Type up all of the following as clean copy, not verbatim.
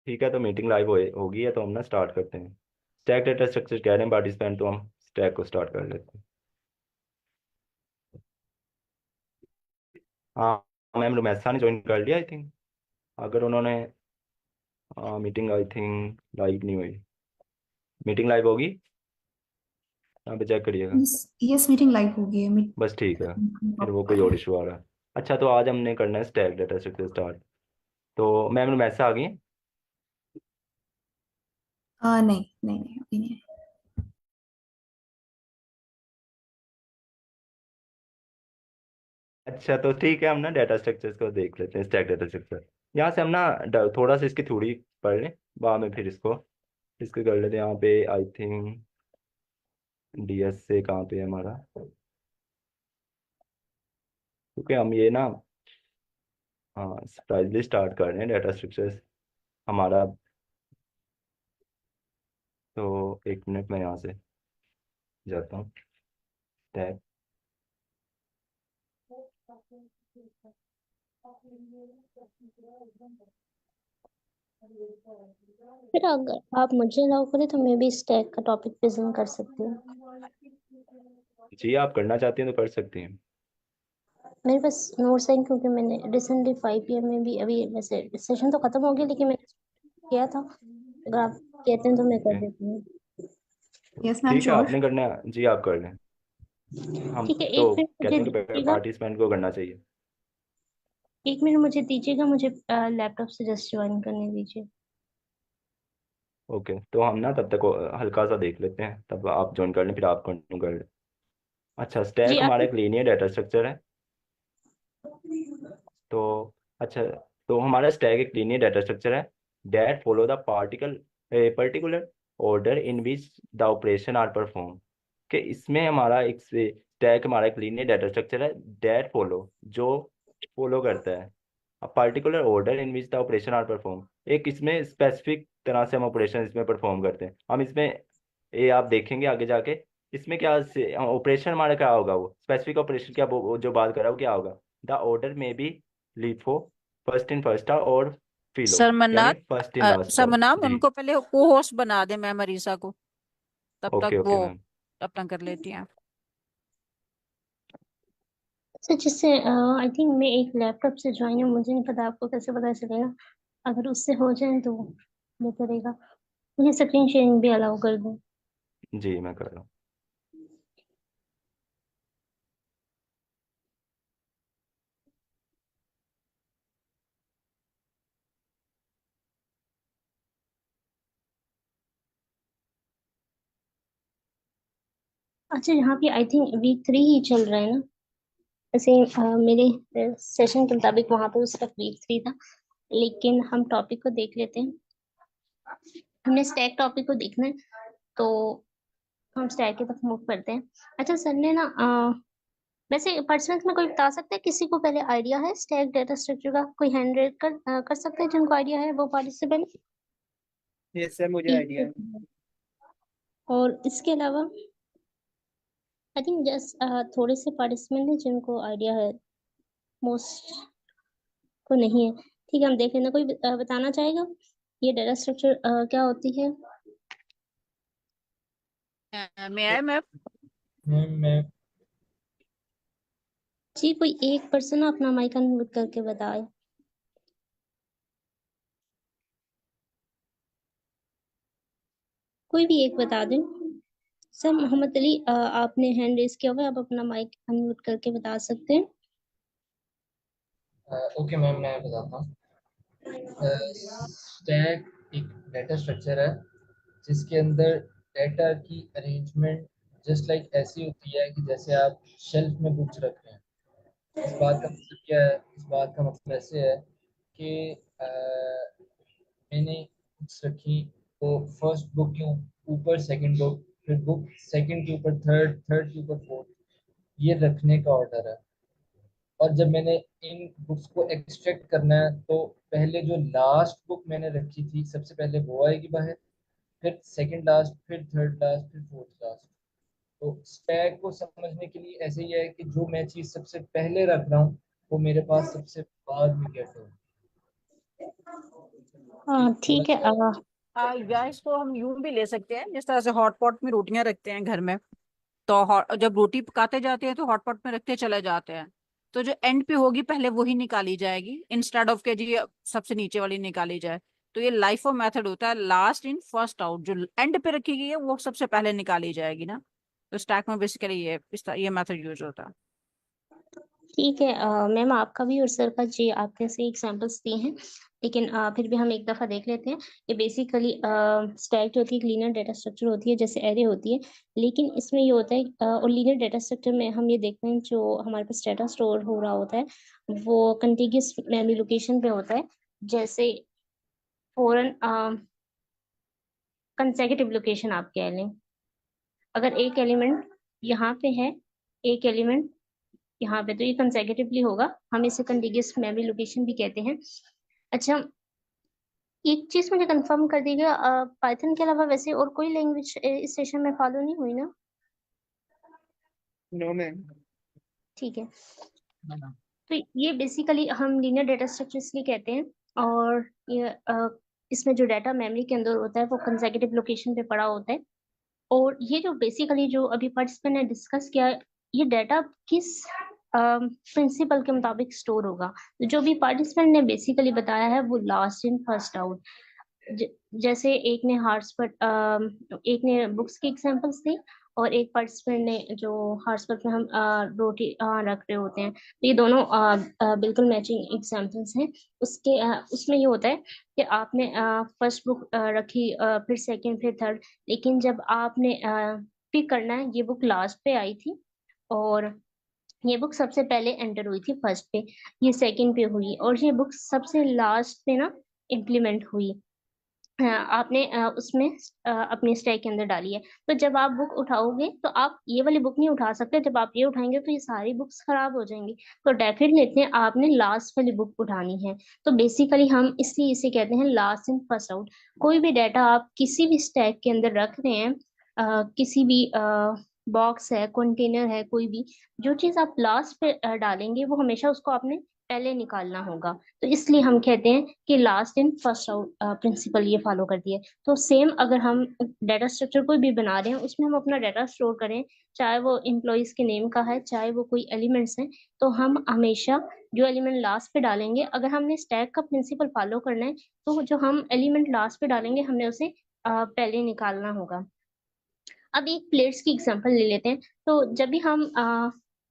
ठीक है, तो मीटिंग लाइव होगी है, तो हम ना स्टार्ट करते हैं। स्टैक डेटा स्ट्रक्चर कह रहे हैं पार्टिसिपेंट, तो हम स्टैक को स्टार्ट कर लेते हैं। हाँ, मैम रुमैसा ने ज्वाइन कर लिया आई थिंक। अगर उन्होंने, मीटिंग आई थिंक लाइव नहीं हुई। मीटिंग लाइव होगी, यहाँ पे चेक करिएगा। यस यस, मीटिंग लाइव हो गई है। बस ठीक है, फिर वो कोई और इशू आ रहा है। अच्छा, तो आज हमने करना है स्टैक डेटा स्ट्रक्चर स्टार्ट। तो मैम रुमैसा आ गई हैं? नहीं नहीं नहीं, अभी नहीं है। अच्छा, तो ठीक है, हम ना डेटा स्ट्रक्चर्स को देख लेते हैं, स्टैक डेटा स्ट्रक्चर। यहाँ से हम ना थोड़ा सा इसकी थ्योरी पढ़ लें, बाद में फिर इसको कर लेते हैं। यहाँ पे आई थिंक डीएस से कहाँ पे है हमारा, क्योंकि हम ये ना, हाँ सरप्राइजली स्टार्ट कर रहे हैं डेटा स्ट्रक्चर्स हमारा। तो एक मिनट में यहाँ से जाता हूँ टैब। फिर अगर आप मुझे अलाउ करें तो मैं भी स्टैक का टॉपिक प्रेजेंट कर सकती हूँ। जी, आप करना चाहती हैं तो कर सकती हैं। मेरे पास नोट्स हैं क्योंकि मैंने रिसेंटली 5 PM में भी, अभी वैसे सेशन तो खत्म हो गया लेकिन मैंने किया था। अगर आप कहते हैं तो मैं कर ओके, देती हूँ। यस मैम, ठीक है, श्योर। आपने करना है जी, आप कर लें। हम ठीक है, तो एक मिनट मुझे कहते हैं कि दीजिएगा। पार्टिसिपेंट को करना चाहिए। 1 मिनट मुझे दीजिएगा, मुझे लैपटॉप से जस्ट ज्वाइन करने दीजिए। ओके, तो हम ना तब तक हल्का सा देख लेते हैं, तब आप ज्वाइन कर लें, फिर आप कंटिन्यू कर लें। अच्छा, जी स्टैक आप। हमारा एक लीनियर डाटा स्ट्रक्चर है। तो अच्छा, तो हमारा स्टैक एक लीनियर डाटा स्ट्रक्चर है that follow the particular order in which the operation are perform. कि इसमें हमारा एक स्टैक हमारा एक लीनियर डाटा स्ट्रक्चर है दैट फॉलो, जो फॉलो करता है particular order in which the operation are perform. एक इसमें स्पेसिफिक तरह से हम ऑपरेशन इसमें परफॉर्म करते हैं। हम इसमें, ये आप देखेंगे आगे जाके, इसमें क्या ऑपरेशन हमारा क्या होगा, वो स्पेसिफिक ऑपरेशन क्या, वो जो बात कर रहा हूँ क्या होगा। द ऑर्डर में be LIFO, first in first out और फिलो, सरमन्नाथ, यानी first in last out Sarmannath ji. उनको पहले को होस्ट बना दे, मैं मरीसा को, तब तक ओके वो ओके मैम। अपना कर लेती हैं। तो जिससे आई थिंक मैं एक लैपटॉप से ज्वाइन हूँ, मुझे नहीं पता आपको कैसे पता चलेगा। अगर उससे हो जाए तो बेहतर रहेगा। मुझे स्क्रीन शेयरिंग भी अलाउ कर दो। जी मैं कर रहा हूँ। अच्छा, यहाँ पे आई थिंक वीक 3 ही चल रहा है ना। वैसे मेरे सेशन के मुताबिक वहां पे उस वक्त वीक 3 था। लेकिन हम टॉपिक को देख लेते हैं। हमने स्टैक टॉपिक को देखना है, तो हम स्टैक की तरफ मूव करते हैं। अच्छा सर ने ना वैसे पार्टिसिपेंट्स में कोई बता सकता है, किसी को पहले आइडिया है स्टैक डेटा स्ट्रक्चर का? कोई हैंड रेज कर सकते हैं जिनको आइडिया है वो पार्टिसिपेंट। ये सर मुझे आइडिया है। और इसके अलावा आई थिंक जस्ट थोड़े से पार्टिसिपेंट हैं जिनको आइडिया है, मोस्ट को नहीं है। ठीक है, हम देख लेना। कोई बताना चाहेगा ये डेटा स्ट्रक्चर क्या होती है? मैं मैं जी, कोई एक पर्सन अपना माइक अनम्यूट करके बताए। कोई भी एक बता दें। सर मोहम्मद अली, आपने हैंड रेज किया हुआ है, आप अपना माइक अनम्यूट करके बता सकते हैं। ओके मैम, मैं बताता हूँ। स्टैक एक डेटा स्ट्रक्चर है जिसके अंदर डेटा की अरेंजमेंट जस्ट लाइक ऐसी होती है कि जैसे आप शेल्फ में बुक्स रख रहे हैं। इस बात का मतलब क्या है? इस बात का मतलब ऐसे है कि मैंने बुक्स रखी, तो फर्स्ट बुक के ऊपर सेकंड बुक, फिर बुक सेकंड के ऊपर थर्ड, थर्ड के ऊपर फोर्थ, ये रखने का ऑर्डर है। और जब मैंने इन बुक्स को एक्सट्रैक्ट करना है तो पहले जो लास्ट बुक मैंने रखी थी सबसे पहले वो आएगी बाहर, फिर सेकंड लास्ट, फिर थर्ड लास्ट, फिर फोर्थ लास्ट। तो स्टैक को समझने के लिए ऐसे ही है कि जो मैं चीज़ सबसे पहले रख रहा हूँ वो मेरे पास सबसे बाद में गेट हो। ठीक है। या इसको हम यूं भी ले सकते हैं, जिस तरह से हॉटपॉट में रोटियां रखते हैं घर में, तो जब रोटी पकाते जाते हैं तो हॉटपॉट में रखते चले जाते हैं, तो जो एंड पे होगी पहले वही निकाली जाएगी, इंस्टेड ऑफ के जी सबसे नीचे वाली निकाली जाए। तो ये लाइफ ऑफ मेथड होता है, लास्ट इन फर्स्ट आउट, जो एंड पे रखी गई है वो सबसे पहले निकाली जाएगी ना। तो स्टैक में बेसिकली ये मेथड यूज होता है। ठीक है मैम, आपका भी और सर का जी आपने से एग्जांपल्स दिए हैं, लेकिन फिर भी हम एक दफा देख लेते हैं। ये बेसिकली स्टैक जो होती है, लीनियर डेटा स्ट्रक्चर होती है, जैसे एरे होती है, लेकिन इसमें ये होता है और लीनियर डेटा स्ट्रक्चर में हम ये देखते हैं जो हमारे पास डेटा स्टोर हो रहा होता है वो कंटिग्यूअस मेमोरी लोकेशन पे होता है, जैसे फॉरन कंसेक्यूटिव लोकेशन आप कह लें। अगर एक एलिमेंट यहाँ पे है, एक एलिमेंट यहाँ पे, तो ये कंसेक्यूटिवली होगा, हम इसे कंटिग्यूअस मेमोरी लोकेशन भी कहते हैं। अच्छा, एक चीज मुझे कंफर्म कर दीजिएगा, पाइथन के अलावा वैसे और कोई लैंग्वेज इस सेशन में फॉलो नहीं हुई ना? No ma'am. ठीक है, तो ये बेसिकली हम लीनियर डेटा स्ट्रक्चर इसलिए कहते हैं, और ये इसमें जो डाटा मेमोरी के अंदर होता है वो कंसेक्यूटिव लोकेशन पे पड़ा होता है। और ये जो बेसिकली जो अभी पार्टिसिपेंट ने डिस्कस किया, ये डाटा किस प्रिंसिपल के मुताबिक स्टोर होगा, जो भी पार्टिसिपेंट ने बेसिकली बताया है वो लास्ट इन फर्स्ट आउट। जैसे एक ने बुक्स की एग्जांपल्स दी, और एक पार्टिसिपेंट ने जो हॉटस्पॉट में हम रोटी रख रहे होते हैं, तो ये दोनों बिल्कुल मैचिंग एग्जांपल्स हैं। उसमें ये होता है कि आपने फर्स्ट बुक रखी, फिर सेकंड, फिर थर्ड, लेकिन जब आपने पिक करना है, ये बुक लास्ट पे आई थी, और ये बुक सबसे पहले एंटर हुई थी फर्स्ट पे, ये सेकंड पे हुई, और ये बुक सबसे लास्ट पे ना इम्प्लीमेंट हुई। आपने उसमें अपने स्टैक के अंदर डाली है। तो जब आप बुक उठाओगे तो आप ये वाली बुक नहीं उठा सकते, जब आप ये उठाएंगे तो ये सारी बुक्स खराब हो जाएंगी। तो डेफिनेटली आपने लास्ट वाली बुक उठानी है। तो बेसिकली हम इसलिए इसे कहते हैं लास्ट इन फर्स्ट आउट। कोई भी डाटा आप किसी भी स्टैक के अंदर रख रहे हैं, किसी भी बॉक्स है, कंटेनर है, कोई भी, जो चीज आप लास्ट पे डालेंगे वो हमेशा उसको आपने पहले निकालना होगा। तो इसलिए हम कहते हैं कि last in first out principle ये फॉलो करती है। तो सेम अगर हम डाटा स्ट्रक्चर कोई भी बना रहे हैं, उसमें हम अपना डाटा स्टोर करें, चाहे वो एम्प्लॉयज के नेम का है, चाहे वो कोई एलिमेंट्स हैं, तो हम हमेशा जो एलिमेंट लास्ट पे डालेंगे, अगर हमने स्टैक का प्रिंसिपल फॉलो करना है, तो जो हम एलिमेंट लास्ट पे डालेंगे हमने उसे पहले निकालना होगा। अब एक प्लेट्स की एग्जांपल ले लेते हैं। तो जब भी हम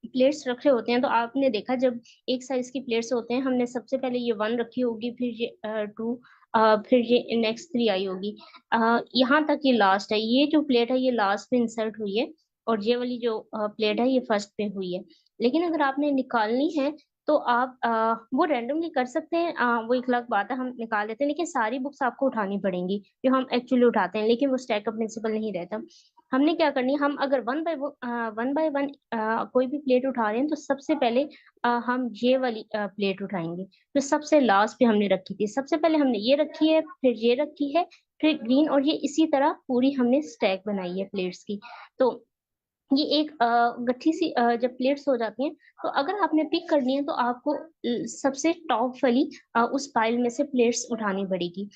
प्लेट्स रख रहे होते हैं, तो आपने देखा जब एक साइज की प्लेट्स होते हैं, हमने सबसे पहले ये 1 रखी होगी, फिर ये 2, फिर ये नेक्स्ट 3 आई होगी, यहाँ तक ये लास्ट है। ये जो प्लेट है ये लास्ट पे इंसर्ट हुई है, और ये वाली जो प्लेट है ये फर्स्ट पे हुई है। लेकिन अगर आपने निकालनी है तो आप वो रैंडमली कर सकते हैं, वो एक अलग बात है, हम निकाल लेते हैं, लेकिन सारी बुक्स आपको उठानी पड़ेंगी जो हम एक्चुअली उठाते हैं, लेकिन वो स्टैक का प्रिंसिपल नहीं रहता। हमने क्या करनी है, हम अगर वन बाय वन कोई भी प्लेट उठा रहे हैं, तो सबसे पहले हम ये वाली प्लेट उठाएंगे जो सबसे लास्ट पे हमने रखी थी। सबसे पहले हमने ये रखी है, फिर ये रखी है, फिर ग्रीन, और ये इसी तरह पूरी हमने स्टैक बनाई है प्लेट्स की। तो ये एक गट्ठी सी जब प्लेट्स हो जाती हैं, तो अगर आपने पिक करनी है तो आपको सबसे टॉप वाली उस पाइल में से प्लेट्स उठानी पड़ेगी।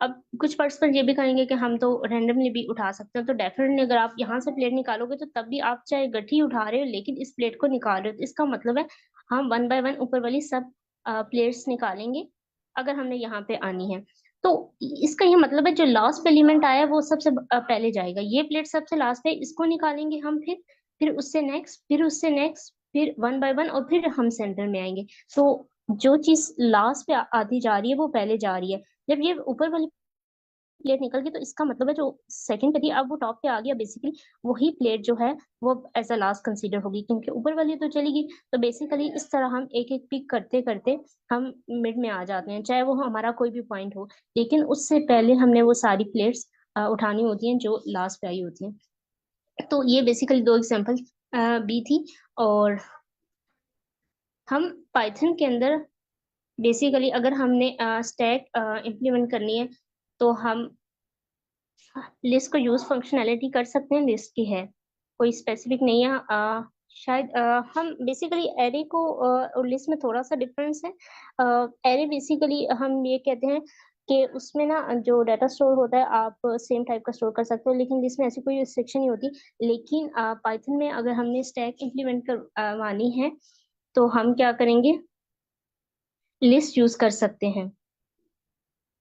अब कुछ पर्सन ये भी कहेंगे कि हम तो रैंडमली भी उठा सकते हैं, तो डेफिनेटली अगर आप यहाँ से प्लेट निकालोगे तो तब भी आप चाहे गठी उठा रहे हो लेकिन इस प्लेट को निकाल रहे हो, तो इसका मतलब है हम 1 बाय 1 ऊपर वाली सब प्लेट्स निकालेंगे अगर हमने यहाँ पे आनी है। तो इसका ये मतलब है जो लास्ट एलिमेंट आया है वो सबसे पहले जाएगा। ये प्लेट सबसे लास्ट है, इसको निकालेंगे हम, फिर उससे नेक्स्ट, फिर उससे नेक्स्ट, फिर 1 बाय 1, और फिर हम सेंटर में आएंगे। तो जो चीज लास्ट पे आती जा रही है वो पहले जा रही है। जब ये ऊपर वाली प्लेट निकल गई तो इसका मतलब है जो सेकंड पे थी अब वो टॉप पे आ गया, बेसिकली वही प्लेट जो है वो एज अ लास्ट कंसीडर होगी, क्योंकि ऊपर वाली तो चली गई। तो बेसिकली इस तरह हम एक एक पिक करते करते हम मिड में आ जाते हैं, चाहे वो हमारा कोई भी पॉइंट हो, लेकिन उससे पहले हमने वो सारी प्लेट्स उठानी होती हैं जो लास्ट पे आई होती हैं। तो ये बेसिकली 2 एग्जाम्पल भी थी। और हम पाइथन के अंदर बेसिकली अगर हमने स्टैक इम्प्लीमेंट करनी है तो हम लिस्ट को यूज फंक्शनैलिटी कर सकते हैं, लिस्ट की है, कोई स्पेसिफिक नहीं है। शायद हम बेसिकली एरे को और लिस्ट में थोड़ा सा डिफरेंस है। एरे बेसिकली हम ये कहते हैं कि उसमें ना जो डाटा स्टोर होता है आप सेम टाइप का स्टोर कर सकते हो, लेकिन लिस्ट में ऐसी कोई रिस्ट्रिक्शन नहीं होती। लेकिन पाइथन में अगर हमने स्टैक इंप्लीमेंट करवानी है तो हम क्या करेंगे, लिस्ट यूज कर सकते हैं।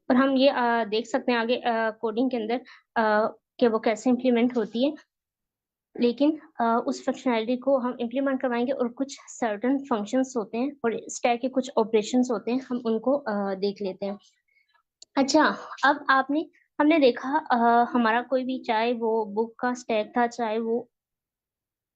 और हम ये देख सकते हैं आगे कोडिंग के अंदर कि वो कैसे इम्प्लीमेंट होती है। लेकिन उस फंक्शनैलिटी को हम इम्प्लीमेंट करवाएंगे और कुछ सर्टन फंक्शंस होते हैं और स्टैक के कुछ ऑपरेशंस होते हैं, हम उनको देख लेते हैं। अच्छा, अब हमने देखा हमारा कोई भी, चाहे वो बुक का स्टैक था, चाहे वो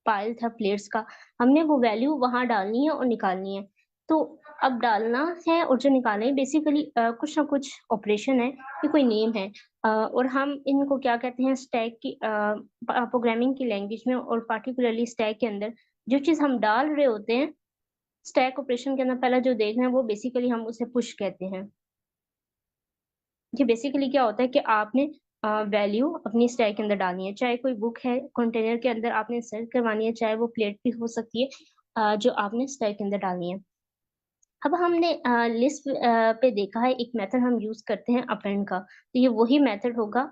पायल था प्लेट्स का, हमने वो वैल्यू वहां डालनी है और निकालनी है। तो अब डालना है और जो निकालना है बेसिकली कुछ ना कुछ ऑपरेशन है, कि कोई नेम है, और हम इनको क्या कहते हैं, स्टैक की प्रोग्रामिंग की लैंग्वेज में और पार्टिकुलरली स्टैक के अंदर जो चीज हम डाल रहे होते हैं स्टैक ऑपरेशन के अंदर, पहला जो देखना है वो बेसिकली हम उसे पुश कहते हैं। ये बेसिकली क्या होता है कि आपने वैल्यू अपनी स्टैक के अंदर डालनी है, चाहे कोई बुक है कंटेनर के अंदर आपने सेट करवानी है, चाहे वो प्लेट भी हो सकती है, जो आपने स्टैक के अंदर डालनी है। अब हमने लिस्ट पे देखा है एक मेथड हम यूज करते हैं अपेंड का, तो ये वही मेथड होगा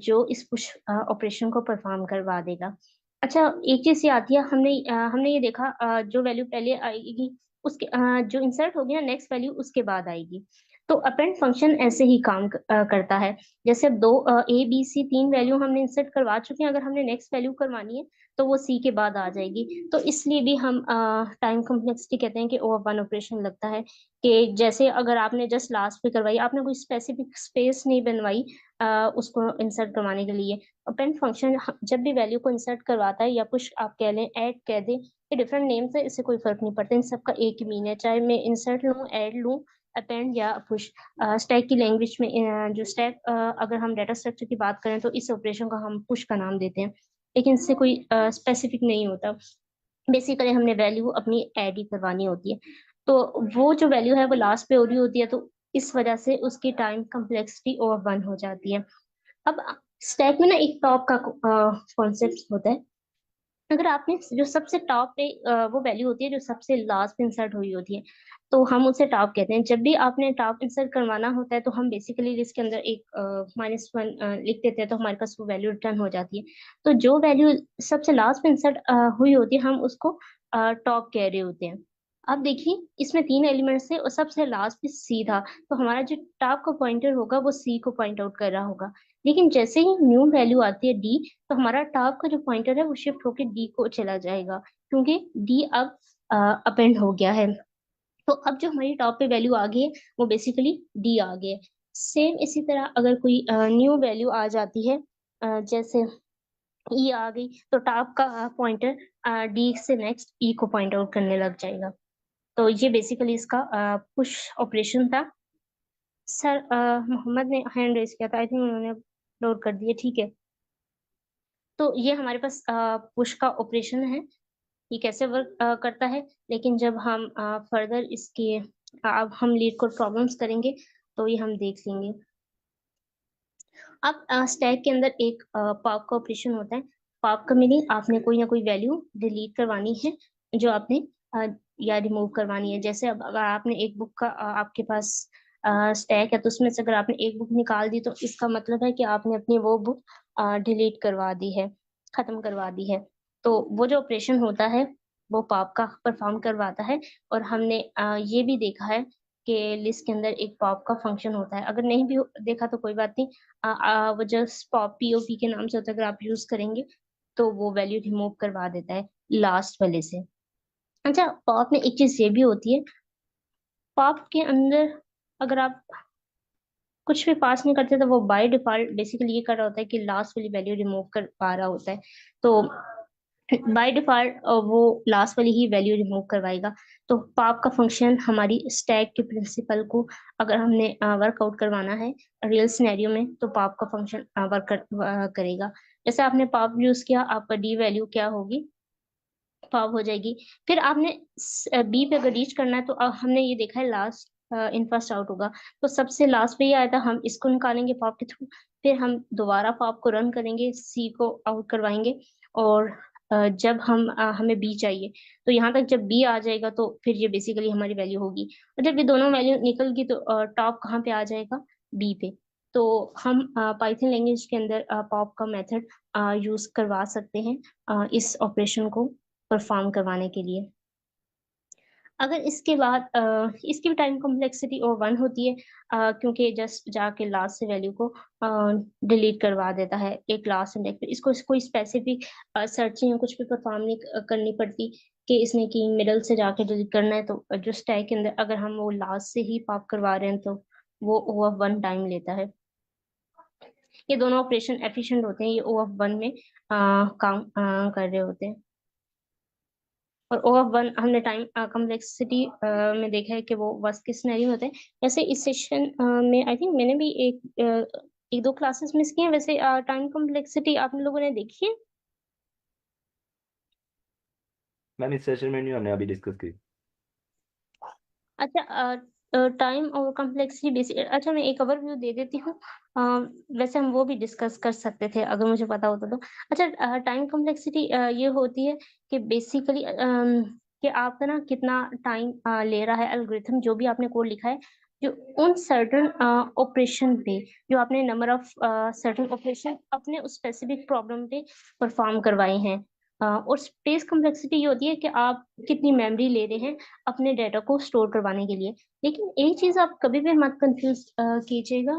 जो इस पुश ऑपरेशन को परफॉर्म करवा देगा। अच्छा, एक चीज ये आती है, हमने ये देखा जो वैल्यू पहले आएगी उसके जो इंसर्ट होगी ना नेक्स्ट वैल्यू उसके बाद आएगी। तो अपेंड फंक्शन ऐसे ही काम करता है। जैसे अब दो ए बी सी तीन वैल्यू हमने इंसर्ट करवा चुके हैं, अगर हमने नेक्स्ट वैल्यू करवानी है तो वो सी के बाद आ जाएगी। तो इसलिए भी हम टाइम कॉम्प्लेक्सिटी कहते हैं कि ओवर वन ऑपरेशन लगता है। कि जैसे अगर आपने जस्ट लास्ट पे करवाई, आपने कोई स्पेसिफिक स्पेस नहीं बनवाई उसको इंसर्ट करवाने के लिए। अपेंड फंक्शन जब भी वैल्यू को इंसर्ट करवाता है, या पुश आप कह लें, ऐड कह दें, ये डिफरेंट नेम से, इससे कोई फर्क नहीं पड़ता, इन सबका एक ही मीन है, चाहे मैं इंसर्ट लूँ, ऐड लूँ, अपेंड या पुश। स्टैक की लैंग्वेज में जो स्टैक, अगर हम डाटा स्ट्रक्चर की बात करें तो इस ऑपरेशन का हम पुश का नाम देते हैं, लेकिन इससे कोई स्पेसिफिक नहीं होता। बेसिकली हमने वैल्यू अपनी ऐड ही करवानी होती है, तो वो जो वैल्यू है वो लास्ट पे हो रही होती है, तो इस वजह से उसकी टाइम कम्प्लेक्सिटी ओवर वन हो जाती है। अब स्टैक में ना एक टॉप का कॉन्सेप्ट होता है। अगर आपने जो सबसे टॉप पे वो वैल्यू होती है जो सबसे लास्ट पे इंसर्ट हुई होती है, तो हम उसे टॉप कहते हैं। जब भी आपने टॉप इंसर्ट करवाना होता है तो हम बेसिकली इसके अंदर एक -1 लिख देते हैं, तो हमारे पास वो वैल्यू रिटर्न हो जाती है। तो जो वैल्यू सबसे लास्ट पे इंसर्ट हुई होती है हम उसको टॉप कह रहे होते हैं। अब देखिए इसमें तीन एलिमेंट्स है और सबसे लास्ट पे सी था, तो हमारा जो टॉप का पॉइंटर होगा वो सी को पॉइंट आउट कर रहा होगा। लेकिन जैसे ही न्यू वैल्यू आती है डी, तो हमारा टॉप का जो पॉइंटर है वो शिफ्ट होके डी को चला जाएगा, क्योंकि डी अब अपेंड हो गया है। तो अब जो हमारी टॉप पे वैल्यू आ गई है वो बेसिकली डी आ गई है। सेम इसी तरह अगर कोई न्यू वैल्यू आ जाती है, जैसे ई आ गई, तो टॉप का पॉइंटर डी से नेक्स्ट ई को पॉइंट आउट करने लग जाएगा। तो ये बेसिकली इसका पुश ऑपरेशन था। सर मोहम्मद ने हैंड रेज किया था, आई थिंक उन्होंने अपलोड कर दिया, ठीक है। तो ये हमारे पास पुश का ऑपरेशन है, ये कैसे वर्क करता है। लेकिन जब हम फर्दर इसके अब हम लीड कोड प्रॉब्लम्स करेंगे तो ये हम देख लेंगे। अब स्टैक के अंदर एक पॉप का ऑपरेशन होता है। पॉप का मीनिंग आपने कोई ना कोई वैल्यू डिलीट करवानी है जो आपने या रिमूव करवानी है। जैसे अब अगर आपने एक बुक का आपके पास स्टैक है, तो उसमें से अगर आपने एक बुक निकाल दी तो इसका मतलब है कि आपने अपनी वो बुक डिलीट करवा दी है, खत्म करवा दी है। तो वो जो ऑपरेशन होता है वो पॉप का परफॉर्म करवाता है। और हमने ये भी देखा है कि लिस्ट के अंदर एक पॉप का फंक्शन होता है। अगर नहीं भी देखा तो कोई बात नहीं, वो जस्ट पॉप पीओपी के नाम से होता है, अगर आप यूज करेंगे तो वो वैल्यू रिमूव करवा देता है लास्ट वाले से। अच्छा, पॉप में एक चीज ये भी होती है, पॉप के अंदर अगर आप कुछ भी पास नहीं करते तो वो बाय डिफॉल्ट बेसिकली ये कर रहा होता है कि लास्ट वाली वैल्यू रिमूव कर पा रहा होता है। तो बाय डिफॉल्ट वो लास्ट वाली ही वैल्यू रिमूव करवाएगा। तो पॉप का फंक्शन हमारी स्टैक के प्रिंसिपल को अगर हमने वर्कआउट करवाना है रियल सिनेरियो में, तो पॉप का फंक्शन करेगा। जैसे आपने पॉप यूज किया, आपका डी वैल्यू क्या होगी, पॉप हो जाएगी। फिर आपने बी पे अगर रीच करना है तो हमने ये देखा है लास्ट इन फर्स्ट आउट होगा, तो सबसे लास्ट पे ही आया था, हम इसको निकालेंगे पॉप के थ्रू। फिर हम दोबारा पॉप को रन करेंगे, सी को आउट करवाएंगे, और जब हमें बी चाहिए, तो यहाँ तक जब बी आ जाएगा तो फिर ये बेसिकली हमारी वैल्यू होगी। और जब ये दोनों वैल्यू निकल गई तो टॉप कहाँ पे आ जाएगा, बी पे। तो हम पाइथन लैंग्वेज के अंदर पॉप का मेथड यूज करवा सकते हैं इस ऑपरेशन को परफॉर्म करवाने के लिए। अगर इसके बाद इसकी भी टाइम कॉम्प्लेक्सिटी और 1 होती है, क्योंकि जस्ट जाके लास्ट से वैल्यू को डिलीट करवा देता है एक लास्ट इंडेक्स पे। इसको कोई स्पेसिफिक सर्चिंग या कुछ भी परफॉर्म नहीं करनी पड़ती कि इसने की मिडल से जाके डिलीट करना है। तो जो स्टैक के अंदर अगर हम वो लास्ट से ही पॉप करवा रहे हैं तो वो ओ ऑफ 1 टाइम लेता है। ये दोनों ऑपरेशन एफिशिएंट होते हैं, ये ओ ऑफ 1 में काम कर रहे होते हैं। और ओ ऑफ 1 हमने टाइम कॉम्प्लेक्सिटी में देखा है कि वो वर्स्ट केस सिनेरियो होते हैं। वैसे इस सेशन में आई थिंक मैंने भी एक दो क्लासेस मिस की हैं। वैसे टाइम कॉम्प्लेक्सिटी आप लोगों ने देखी है? मैम इस सेशन में नहीं हमने अभी डिस्कस की। अच्छा, टाइम और कॉम्प्लेक्सिटी बेसिक, अच्छा मैं एक ओवरव्यू दे देती हूँ। वैसे हम वो भी डिस्कस कर सकते थे अगर मुझे पता होता तो। अच्छा, टाइम कॉम्प्लेक्सिटी ये होती है कि बेसिकली कि आपका ना कितना टाइम ले रहा है एल्गोरिथम, जो भी आपने कोड लिखा है, जो उन सर्टन ऑपरेशन पे, जो आपने नंबर ऑफ सर्टन ऑपरेशन अपने उस स्पेसिफिक प्रॉब्लम पे परफॉर्म करवाए हैं। और स्पेस कॉम्प्लेक्सिटी ये होती है कि आप कितनी मेमोरी ले रहे हैं अपने डाटा को स्टोर करवाने के लिए। लेकिन एक चीज आप कभी भी मत कंफ्यूज कीजिएगा,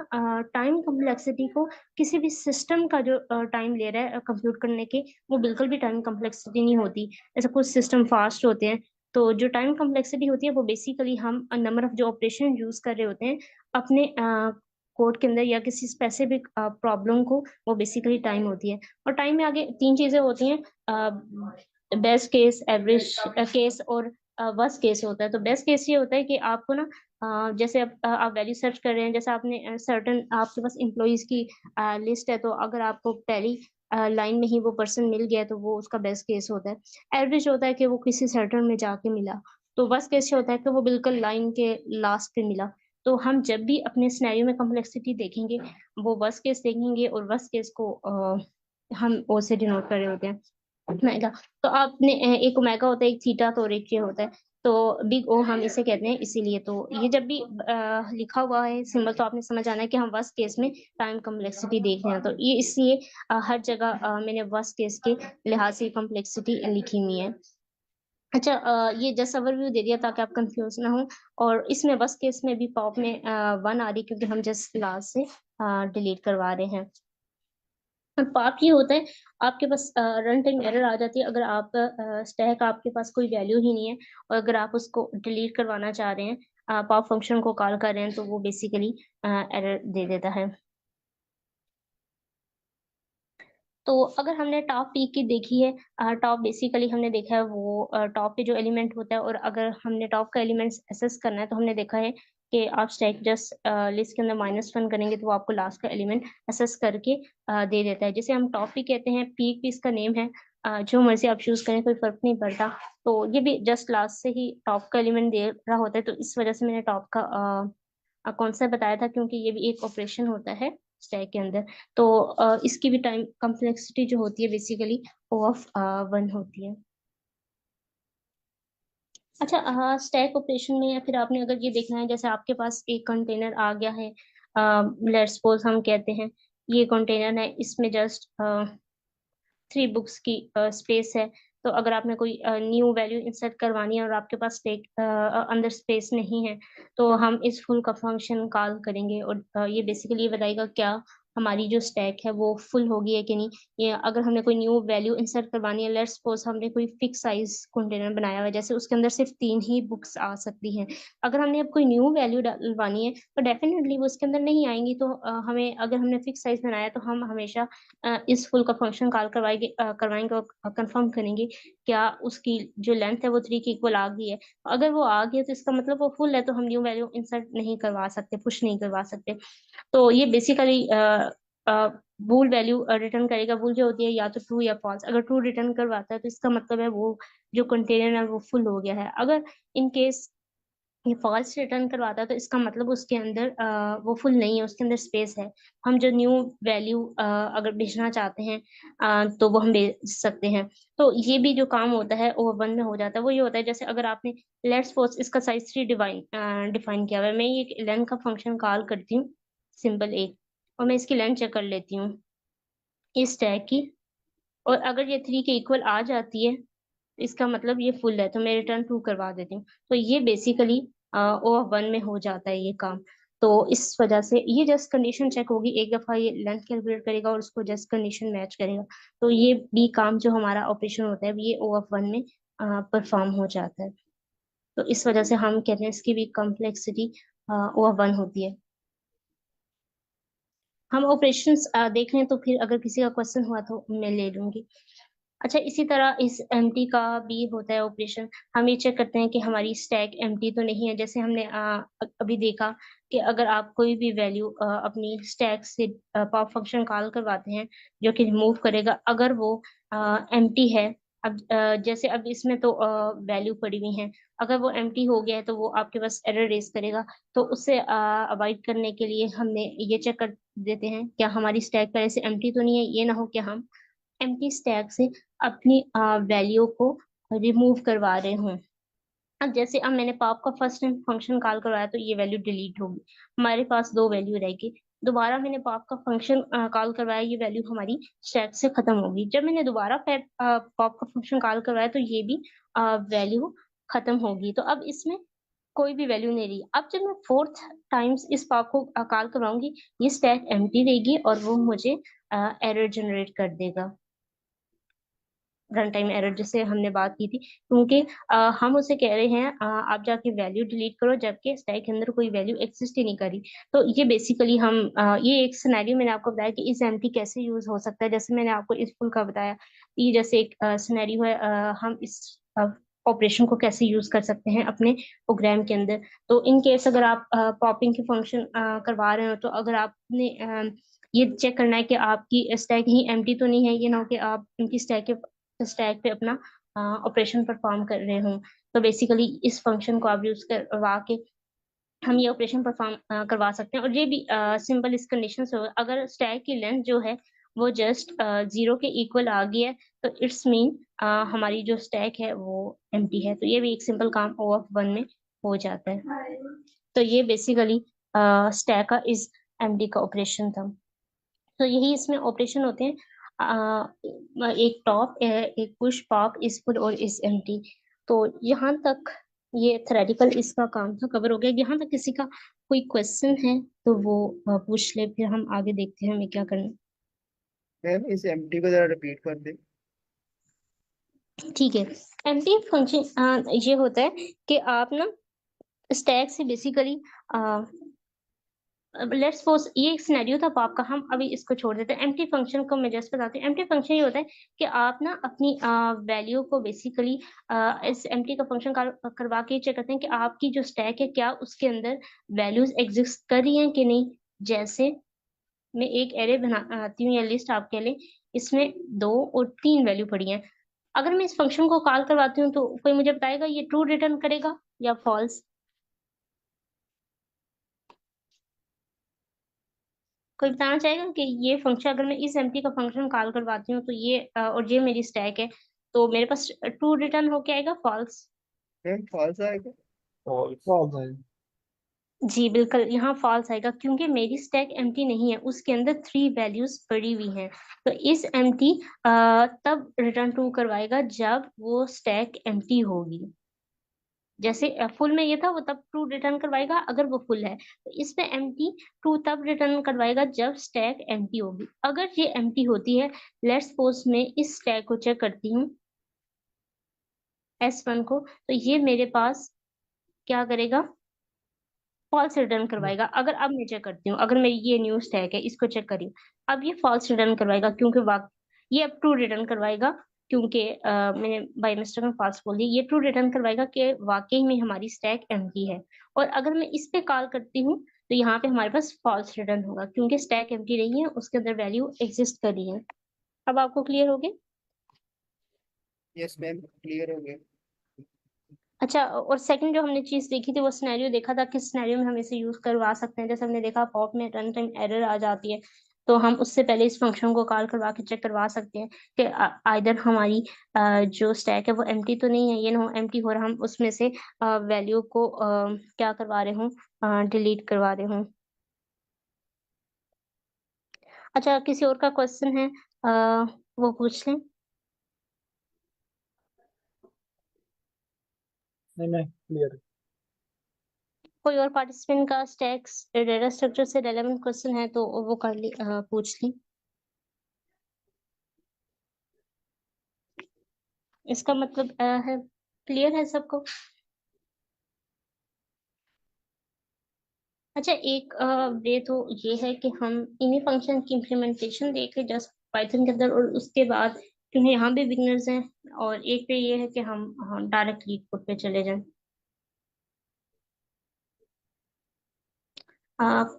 टाइम कॉम्प्लेक्सिटी को किसी भी सिस्टम का जो टाइम ले रहा है कंप्यूट करने के, वो बिल्कुल भी टाइम कॉम्प्लेक्सिटी नहीं होती। ऐसा कुछ सिस्टम फास्ट होते हैं। तो जो टाइम कॉम्प्लेक्सिटी होती है वो बेसिकली हम नंबर ऑफ जो ऑपरेशन यूज कर रहे होते हैं अपने कोड के अंदर या किसी स्पेसिफिक प्रॉब्लम को, वो बेसिकली टाइम होती है। और टाइम में आगे 3 चीजें होती हैं, बेस्ट केस, एवरेज केस और वर्स्ट केस होता है। तो बेस्ट केस ये होता है कि आपको ना जैसे आप वैल्यू सर्च कर रहे हैं, जैसे आपने सर्टन आपके पास एम्प्लॉयज की लिस्ट है, तो अगर आपको पहली लाइन में ही वो पर्सन मिल गया तो वो उसका बेस्ट केस होता है। एवरेज होता है कि वो किसी सर्टन में जाके मिला। तो वर्स्ट केस होता है कि वो बिल्कुल लाइन के लास्ट पे मिला। तो हम जब भी अपने सिनेरियो में कॉम्प्लेक्सिटी देखेंगे, वो वर्स्ट केस देखेंगे और वर्स्ट केस को हम ओ से डिनोट कर रहे होते हैं, ओमेगा। तो आपने एक ओमेगा होता है, एक थीटा, तो और एक ये होता है। तो बिग ओ हम इसे कहते हैं इसीलिए। तो ये जब भी लिखा हुआ है सिंबल, तो आपने समझ आना है कि हम वर्स्ट केस में टाइम कॉम्प्लेक्सिटी देख रहे हैं। तो ये इसलिए हर जगह मैंने वर्स्ट केस के लिहाज से कॉम्प्लेक्सिटी लिखी हुई है। अच्छा, ये जस्ट ओवरव्यू दे दिया ताकि आप कंफ्यूज ना हो। और इसमें वर्स्ट केस में भी पॉप में 1 आ रही, क्योंकि हम जस्ट लास्ट से डिलीट करवा रहे हैं। पाप ये होता है, आपके पास रन टाइम एरर आ जाती है अगर आप स्टैक आपके पास कोई वैल्यू ही नहीं है, और अगर आप उसको डिलीट करवाना चाह रहे हैं, पॉप फंक्शन को कॉल कर रहे हैं, तो वो बेसिकली एरर दे देता है। तो अगर हमने टॉप पी की देखी है, टॉप बेसिकली हमने देखा है वो टॉप पे जो एलिमेंट होता है, और अगर हमने टॉप का एलिमेंट्स एसेस करना है तो हमने देखा है कि आप स्टैक जस्ट लिस्ट के अंदर -1 करेंगे तो वो आपको लास्ट का एलिमेंट एसेस करके दे देता है। जैसे हम टॉप पी कहते हैं, पी भी इसका नेम है, जो मर्जी आप चूज करें, कोई फर्क नहीं पड़ता। तो ये भी जस्ट लास्ट से ही टॉप का एलिमेंट दे रहा होता है, तो इस वजह से मैंने टॉप का कॉन्सेप्ट बताया था, क्योंकि ये भी एक ऑपरेशन होता है स्टैक के अंदर। तो इसकी भी टाइम कॉम्प्लेक्सिटी जो होती है बेसिकली ओ ऑफ 1 होती है। अच्छा, स्टैक ऑपरेशन में या फिर आपने अगर ये देखना है, जैसे आपके पास एक कंटेनर आ गया है, लेट्स सपोज हम कहते हैं ये कंटेनर है, इसमें जस्ट 3 बुक्स की स्पेस है। तो अगर आपने कोई न्यू वैल्यू इंसर्ट करवानी है और आपके पास स्टेक अंदर स्पेस नहीं है, तो हम इस फुल का फंक्शन कॉल करेंगे, और ये बेसिकली ये बताएगा क्या हमारी जो स्टैक है वो फुल होगी है कि नहीं। ये अगर हमने कोई न्यू वैल्यू इंसर्ट करवानी है, लेट्स सपोज हमने कोई फिक्स साइज कंटेनर बनाया हुआ है, जैसे उसके अंदर सिर्फ 3 ही बुक्स आ सकती हैं। अगर हमने अब कोई न्यू वैल्यू डलवानी है तो डेफिनेटली वो उसके अंदर नहीं आएंगी। तो हमें, अगर हमने फिक्स साइज बनाया तो हम हमेशा इस फुल का फंक्शन कॉल करवाएंगे और कंफर्म करेंगे क्या उसकी जो लेंथ है वो 3 के इक्वल आ गई है। अगर वो आ गई है तो इसका मतलब वो फुल है, तो हम न्यू वैल्यू इंसर्ट नहीं करवा सकते, पुश नहीं करवा सकते। तो ये बेसिकली बूल वैल्यू रिटर्न करेगा। बूल जो होती है या तो ट्रू या फॉल्स। अगर ट्रू रिटर्न करवाता है तो इसका मतलब है वो जो कंटेनर है वो फुल हो गया है। अगर इन केस ये फॉल्स रिटर्न करवाता है तो इसका मतलब उसके अंदर वो फुल नहीं है, उसके अंदर स्पेस है। हम जो न्यू वैल्यू अगर भेजना चाहते हैं तो वो हम भेज सकते हैं। तो ये भी जो काम होता है वो 1 में हो जाता है। वो ये होता है, जैसे अगर आपने लेट्स सपोज इसका साइज 3 डिफाइन किया हुआ है, मैं ये लेंथ का फंक्शन कॉल करती हूँ सिंपल एक, और मैं इसकी लेंथ चेक कर लेती हूँ इस टैग की, और अगर ये 3 के इक्वल आ जाती है इसका मतलब ये फुल है, तो मैं रिटर्न ट्रू करवा देती हूँ। तो ये बेसिकली O1 में हो जाता है ये काम। तो इस वजह से ये जस्ट कंडीशन चेक होगी, एक दफा ये लेंथ कैलकुलेट करेगा और उसको जस्ट कंडीशन मैच करेगा, तो ये भी काम जो हमारा ऑपरेशन होता है ये O1 में परफॉर्म हो जाता है। तो इस वजह से हम कहते हैं इसकी भी कॉम्प्लेक्सिटी O1 होती है। हम ऑपरेशंस देख लें, तो फिर अगर किसी का क्वेश्चन हुआ तो मैं ले लूंगी। अच्छा, इसी तरह इस एम्प्टी का भी होता है ऑपरेशन। हम ये चेक करते हैं कि हमारी स्टैक एम्प्टी तो नहीं है। जैसे हमने अभी देखा कि अगर आप कोई भी वैल्यू अपनी स्टैक से पॉप फंक्शन कॉल करवाते हैं जो कि रिमूव करेगा, अगर वो एम्प्टी है, अब जैसे अब इसमें तो वैल्यू पड़ी हुई है, अगर वो एम्प्टी हो गया है तो वो आपके पास एरर रेज करेगा। तो उससे अवॉइड करने के लिए हमने ये चेक कर देते हैं क्या हमारी स्टैक पहले से एम्प्टी तो नहीं है। ये ना हो कि हम एम्प्टी स्टैक से अपनी वैल्यू को रिमूव करवा रहे हों। अब जैसे अब मैंने पॉप का फर्स्ट टाइम फंक्शन कॉल करवाया तो ये वैल्यू डिलीट होगी, हमारे पास 2 वैल्यू रहेगी। दोबारा मैंने पॉप का फंक्शन कॉल करवाया, ये वैल्यू हमारी स्टैक से खत्म होगी। जब मैंने दोबारा पॉप का फंक्शन कॉल करवाया तो ये भी वैल्यू खत्म होगी। तो अब इसमें कोई भी वैल्यू नहीं रही। अब जब मैं 4th टाइम्स इस पॉप को कॉल करवाऊंगी, ये स्टैक एम्प्टी रहेगी और वो मुझे एरर जनरेट कर देगा, रन टाइम एरर जिससे हमने बात की थी। क्योंकि हम उसे कह रहे हैं आप जाके वैल्यू डिलीट करो, जबकि स्टैक के अंदर कोई वैल्यू एग्जिस्ट ही नहीं करी। तो ये बेसिकली हम ये एक सिनेरियो मैंने आपको बताया कि इस एम्प्टी कैसे यूज हो सकता है। जैसे मैंने आपको इस फुल का बताया, ये जैसे एक सिनेरियो है, हम इस ऑपरेशन को कैसे यूज कर सकते हैं अपने प्रोग्राम के अंदर। तो इन केस अगर आप पॉपिंग के फंक्शन करवा रहे हो, तो अगर आपने ये चेक करना है कि आपकी स्टैक ही एम्प्टी तो नहीं है, ये ना हो कि आप इनकी स्टैक पे अपना ऑपरेशन परफॉर्म कर रहे हों। तो बेसिकली इस फंक्शन को आप यूज करवा के हम ये ऑपरेशन परफॉर्म करवा सकते हैं। और ये भी सिंपल इस कंडीशन से होगा, अगर स्टैक की लेंथ जो है वो जस्ट 0 के इक्वल आ गई है, तो इट्स मीन हमारी जो स्टैक है वो एम्प्टी है। तो ये भी एक सिंपल काम O1 में हो जाता है। तो ये बेसिकली स्टैक का इस एमडी का ऑपरेशन था। तो यही इसमें ऑपरेशन होते हैं, एक टॉप, एक पुश, पॉप, इस पुल और इस एम्प्टी। तो यहाँ तक ये थ्योरेटिकल इसका काम था कवर हो गया। यहाँ तक किसी का कोई क्वेश्चन है तो वो पूछ ले, फिर हम आगे देखते हैं हमें क्या करना। मैम इस एम्प्टी को जरा रिपीट कर दे। ठीक है, एम्प्टी फंक्शन ये होता है कि आप ना स्टैक से बेसिकली लेट्स सपोज ये एक सिनेरियो था पॉप का, हम अभी इसको छोड़ देते हैं। एम्प्टी फंक्शन को मैं जस्ट बताती हूँ। एम्प्टी फंक्शन ये होता है कि आप ना अपनी वैल्यू को बेसिकली इस एम्प्टी का फंक्शन करवा के चेक करते हैं कि आपकी जो स्टैक है क्या उसके अंदर वैल्यूज एग्जिस्ट कर रही हैं कि नहीं। जैसे मैं एक एरे बनाती हूँ या लिस्ट आपके लिए, इसमें 2 और 3 वैल्यू पड़ी हैं। अगर मैं इस फंक्शन को कॉल करवाती हूँ तो कोई मुझे बताएगा ये ट्रू रिटर्न करेगा या फॉल्स? कोई बताना चाहेगा कि ये फंक्शन अगर मैं इस एम्प्टी का फंक्शन कॉल करवाती हूँ तो ये और ये मेरी स्टैक है, तो मेरे पास ट्रू रिटर्न होके आएगा फॉल्स? मैम फॉल्स आएगा। और फॉल्स है। जी बिल्कुल, यहाँ फॉल्स आएगा क्योंकि मेरी स्टैक एम्प्टी नहीं है, उसके अंदर 3 वैल्यूज पड़ी हुई हैं। तो इस एम्प्टी तब रिटर्न ट्रू करवाएगा जब वो स्टैक एम्प्टी होगी। जैसे फुल में ये था, वो तब ट्रू रिटर्न करवाएगा अगर वो फुल है। तो इसमें एम्प्टी ट्रू तब रिटर्न करवाएगा जब स्टैक एम्प्टी होगी। अगर ये एम्प्टी होती है, लेट्स सपोज मैं इस स्टैक को चेक करती हूँ S1 को, तो ये मेरे पास क्या करेगा, फॉल्स रिटर्न करवाएगा। अगर अब मैं चेक करती हूँ, अगर मेरी ये न्यू स्टैक है इसको चेक करी हूँ, अब ये फॉल्स रिटर्न करवाएगा क्योंकि ये अब ट्रू रिटर्न करवाएगा क्योंकि मैंने बाय मिस्टेक में फॉल्स बोल दिया। ये ट्रू रिटर्न करवाएगा कि वाकई में हमारी स्टैक एम्प्टी है। और अगर मैं इस पे कॉल करती हूँ तो यहाँ पे हमारे पास फॉल्स रिटर्न होगा क्योंकि स्टैक एम्प्टी नहीं है, उसके अंदर वैल्यू एग्जिस्ट कर रही है। अब आपको क्लियर हो गया? यस मैम क्लियर हो गया। अच्छा, और सेकंड जो हमने चीज देखी थी वो सिनेरियो देखा था, किस सिनेरियो में हम इसे यूज करवा सकते हैं। जैसे हमने देखा पॉप में रन टाइम एरर आ जाती है, तो हम उससे पहले इस फंक्शन को कॉल करवा के चेक करवा सकते हैं कि आइदर हमारी जो स्टैक है वो एम्प्टी तो नहीं है, ये ना हो एम्प्टी हो रहा हम उसमें से वैल्यू को क्या करवा रहे हूँ, डिलीट करवा रहे हूँ। अच्छा, किसी और का क्वेश्चन है? वो पूछ लें। नहीं मैं क्लियर। कोई और पार्टिसिपेंट का स्टैक्स डेटा स्ट्रक्चर से रेलेवेंट क्वेश्चन है तो वो कर ली, पूछ ली। इसका मतलब है क्लियर है सबको? अच्छा, एक वे तो ये है कि हम इन्हीं फंक्शन की इम्प्लीमेंटेशन देख ले जस्ट पाइथन के अंदर, और उसके बाद क्योंकि यहाँ भी बिगनर्स हैं, और एक पे ये है कि हम डायरेक्ट लीड कोड पे चले जाएं।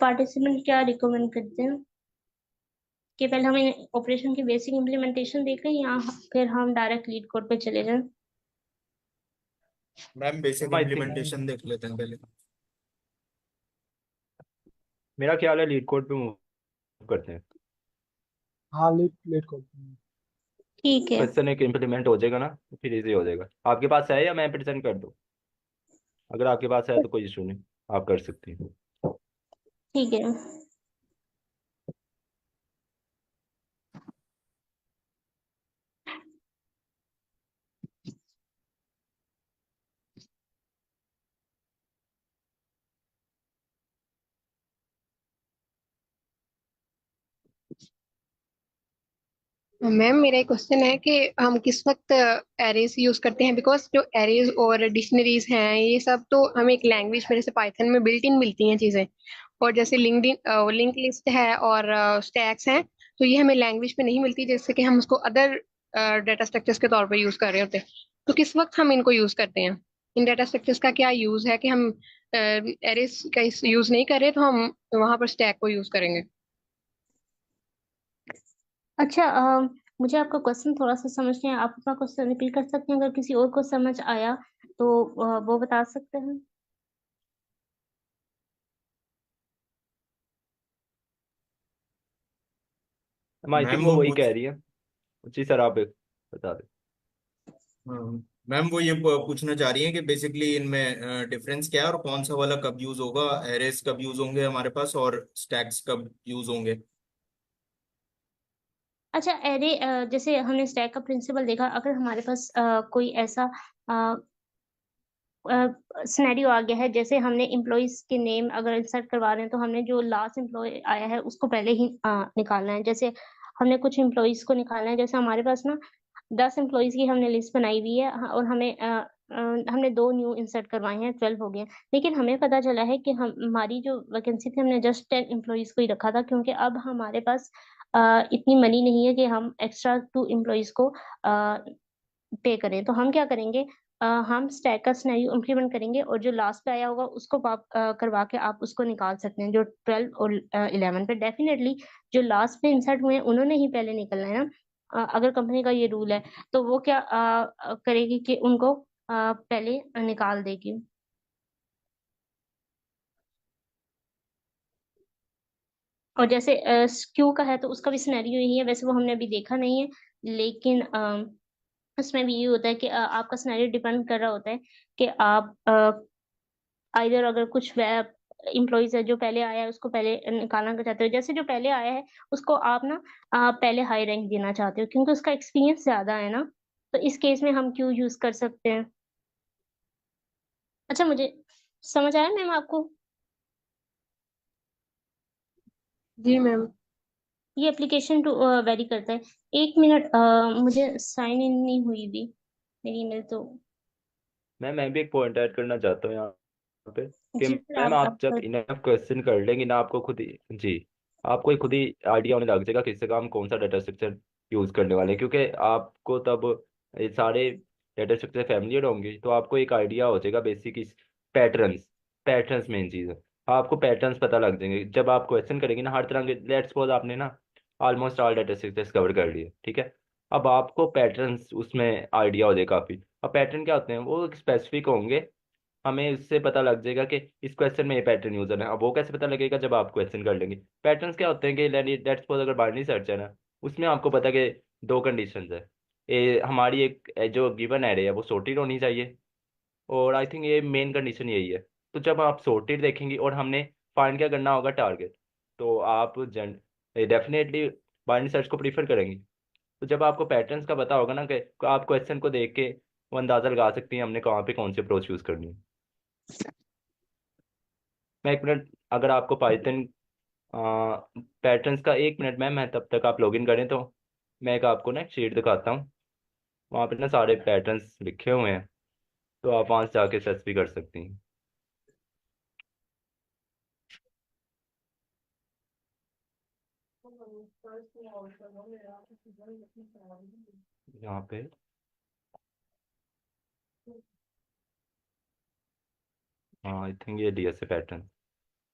पार्टिसिपेंट क्या रिकमेंड करते हैं कि पहले हम ऑपरेशन की बेसिक इम्प्लीमेंटेशन देख लें या फिर हम डायरेक्ट लीड कोड पे चले जाएं? Ma'am basic I think implementation देख लेते हैं पहले। मेरा ख्याल है लीड कोड पे मूव करते हैं। हाँ लेट लेट कॉल। ठीक है। क्वेश्चन एक इम्प्लीमेंट हो जाएगा ना, तो फिर इजी हो जाएगा। आपके पास है या मैं प्रेजेंट कर दूं? अगर आपके पास है तो कोई इशू नहीं, आप कर सकती हैं। ठीक है। मैम मेरा एक क्वेश्चन है कि हम किस वक्त एरेज यूज करते हैं, बिकॉज जो एरेज और डिक्शनरीज हैं ये सब तो हमें एक लैंग्वेज में जैसे पाइथन में बिल्ट इन मिलती हैं चीजें, और जैसे लिंक लिस्ट है और स्टैक्स हैं, तो ये हमें लैंग्वेज में नहीं मिलती, जैसे कि हम उसको अदर डाटा स्ट्रक्चर्स के तौर पर यूज कर रहे होते हैं। तो किस वक्त हम इनको यूज करते हैं? इन डाटा स्ट्रक्चर्स का क्या यूज है कि हम एरेज का यूज नहीं कर रहे तो हम वहां पर स्टैक को यूज करेंगे? अच्छा, मुझे आपका क्वेश्चन थोड़ा सा समझ नहीं आया, आप अपना क्वेश्चन रिपीट कर सकते हैं? अगर किसी और को समझ आया तो वो बता सकते हैं। आई थिंक मैम वो वो वही पूछ कह रही है। जी सर, आप बता दें। हाँ, मैम वो ये पूछना चाह रही है कि बेसिकली इनमें डिफरेंस क्या है और कौन सा वाला कब यूज होगा, एरेस कब यूज होंगे हमारे पास और स्टैक्स कब यूज होंगे। अच्छा, एरे जैसे हमने स्टैक का प्रिंसिपल देखा, अगर हमारे पास कोई ऐसा सिनेरियो आ गया है, जैसे हमने एम्प्लॉयज के नेम अगर इंसर्ट करवा रहे हैं तो हमने जो लास्ट एम्प्लॉय आया है उसको पहले ही निकालना है। जैसे हमने कुछ एम्प्लॉयज को निकालना है, जैसे हमारे पास ना 10 एम्प्लॉयज की हमने लिस्ट बनाई हुई है, और हमने 2 न्यू इंसर्ट करवाए हैं, 12 हो गए हैं। लेकिन हमें पता चला है कि हमारी जो वैकेंसी थी हमने जस्ट 10 एम्प्लॉयज को ही रखा था, क्योंकि अब हमारे पास इतनी मनी नहीं है कि हम एक्स्ट्रा 2 एम्प्लॉयज को पे करें। तो हम क्या करेंगे, हम स्टैक का सिनेरियो इम्प्लीमेंट करेंगे, और जो लास्ट पे आया होगा उसको आप करवा के आप उसको निकाल सकते हैं। जो 12 और 11 पे डेफिनेटली जो लास्ट पे इंसर्ट हुए हैं उन्होंने ही पहले निकलना है ना। अगर कंपनी का ये रूल है तो वो क्या करेगी कि उनको पहले निकाल देगी। और जैसे क्यू का है तो उसका भी सिनेरियो यही है, वैसे वो हमने अभी देखा नहीं है, लेकिन उसमें भी ये होता है कि आपका सिनेरियो डिपेंड कर रहा होता है कि आप आइदर अगर कुछ वेब इम्प्लॉइज है जो पहले आया है उसको पहले निकालना चाहते हो, जैसे जो पहले आया है उसको आप ना पहले हाई रैंक देना चाहते हो क्योंकि उसका एक्सपीरियंस ज्यादा है ना, तो इस केस में हम क्यू यूज कर सकते हैं। अच्छा, मुझे समझ आया मैम आपको? जी मैम। ये एप्लीकेशन टू वेरी करता है। 1 मिनट, मुझे साइन इन नहीं हुई भी मेरी ईमेल तो। मैं भी एक पॉइंट ऐड करना चाहता हूँ यहाँ पे कि जी फिर मैम आप आप जब कर। इनफ क्वेश्चन कर लेंगे ना, आपको खुद ही जी आपको ही खुद ही आइडिया होने लग जाएगा किससे का हम कौन सा डाटा स्ट्रक्चर यूज करने वाले हैं, क्योंकि आपको तब ये सारे डाटा स्ट्रक्चर फैमिलियर होंगे, तो आपको एक आइडिया हो जाएगा बेसिक इस पैटर्न्स। पैटर्न्स मेन चीज़ है। आपको पैटर्न्स पता लग जाएंगे जब आप क्वेश्चन करेंगे ना हर तरह के। लेट्स सपोज आपने ना almost all data structures cover कर लिए, ठीक है। अब आपको पैटर्न्स उसमें आइडिया हो जाएगा काफ़ी। अब पैटर्न क्या होते हैं, वो स्पेसिफिक होंगे। हमें इससे पता लग जाएगा कि इस क्वेश्चन में ये पैटर्न यूजर है। अब वो कैसे पता लगेगा, जब आप क्वेश्चन कर लेंगे। पैटर्न्स क्या होते हैं कि लेट्स सपोज अगर बाइनरी सर्च है ना, उसमें आपको पता है कि दो कंडीशंस है। हमारी एक जो गिवन एरे है वो सॉर्टेड होनी चाहिए, और आई थिंक ये मेन कंडीशन यही है। तो जब आप सॉर्टेड देखेंगे और हमने फाइंड क्या करना होगा, टारगेट। तो आप डेफिनेटली बाइनरी सर्च को प्रीफर करेंगे। तो जब आपको पैटर्न्स का पता होगा ना कि आप क्वेश्चन को देख के वो अंदाजा लगा सकती हैं हमने कहाँ पे कौन सी अप्रोच यूज करनी है। मैं 1 मिनट, अगर आपको पाइथन पैटर्न्स का 1 मिनट मैम, मैं तब तक आप लॉगिन करें तो मैं एक आपको ना एक शीट दिखाता हूँ। वहाँ पे ना सारे पैटर्न्स लिखे हुए हैं, तो आप वहाँ से जाके सर्च भी कर सकती हैं। यहाँ पे हाँ, आई थिंक ये डीएसए पैटर्न,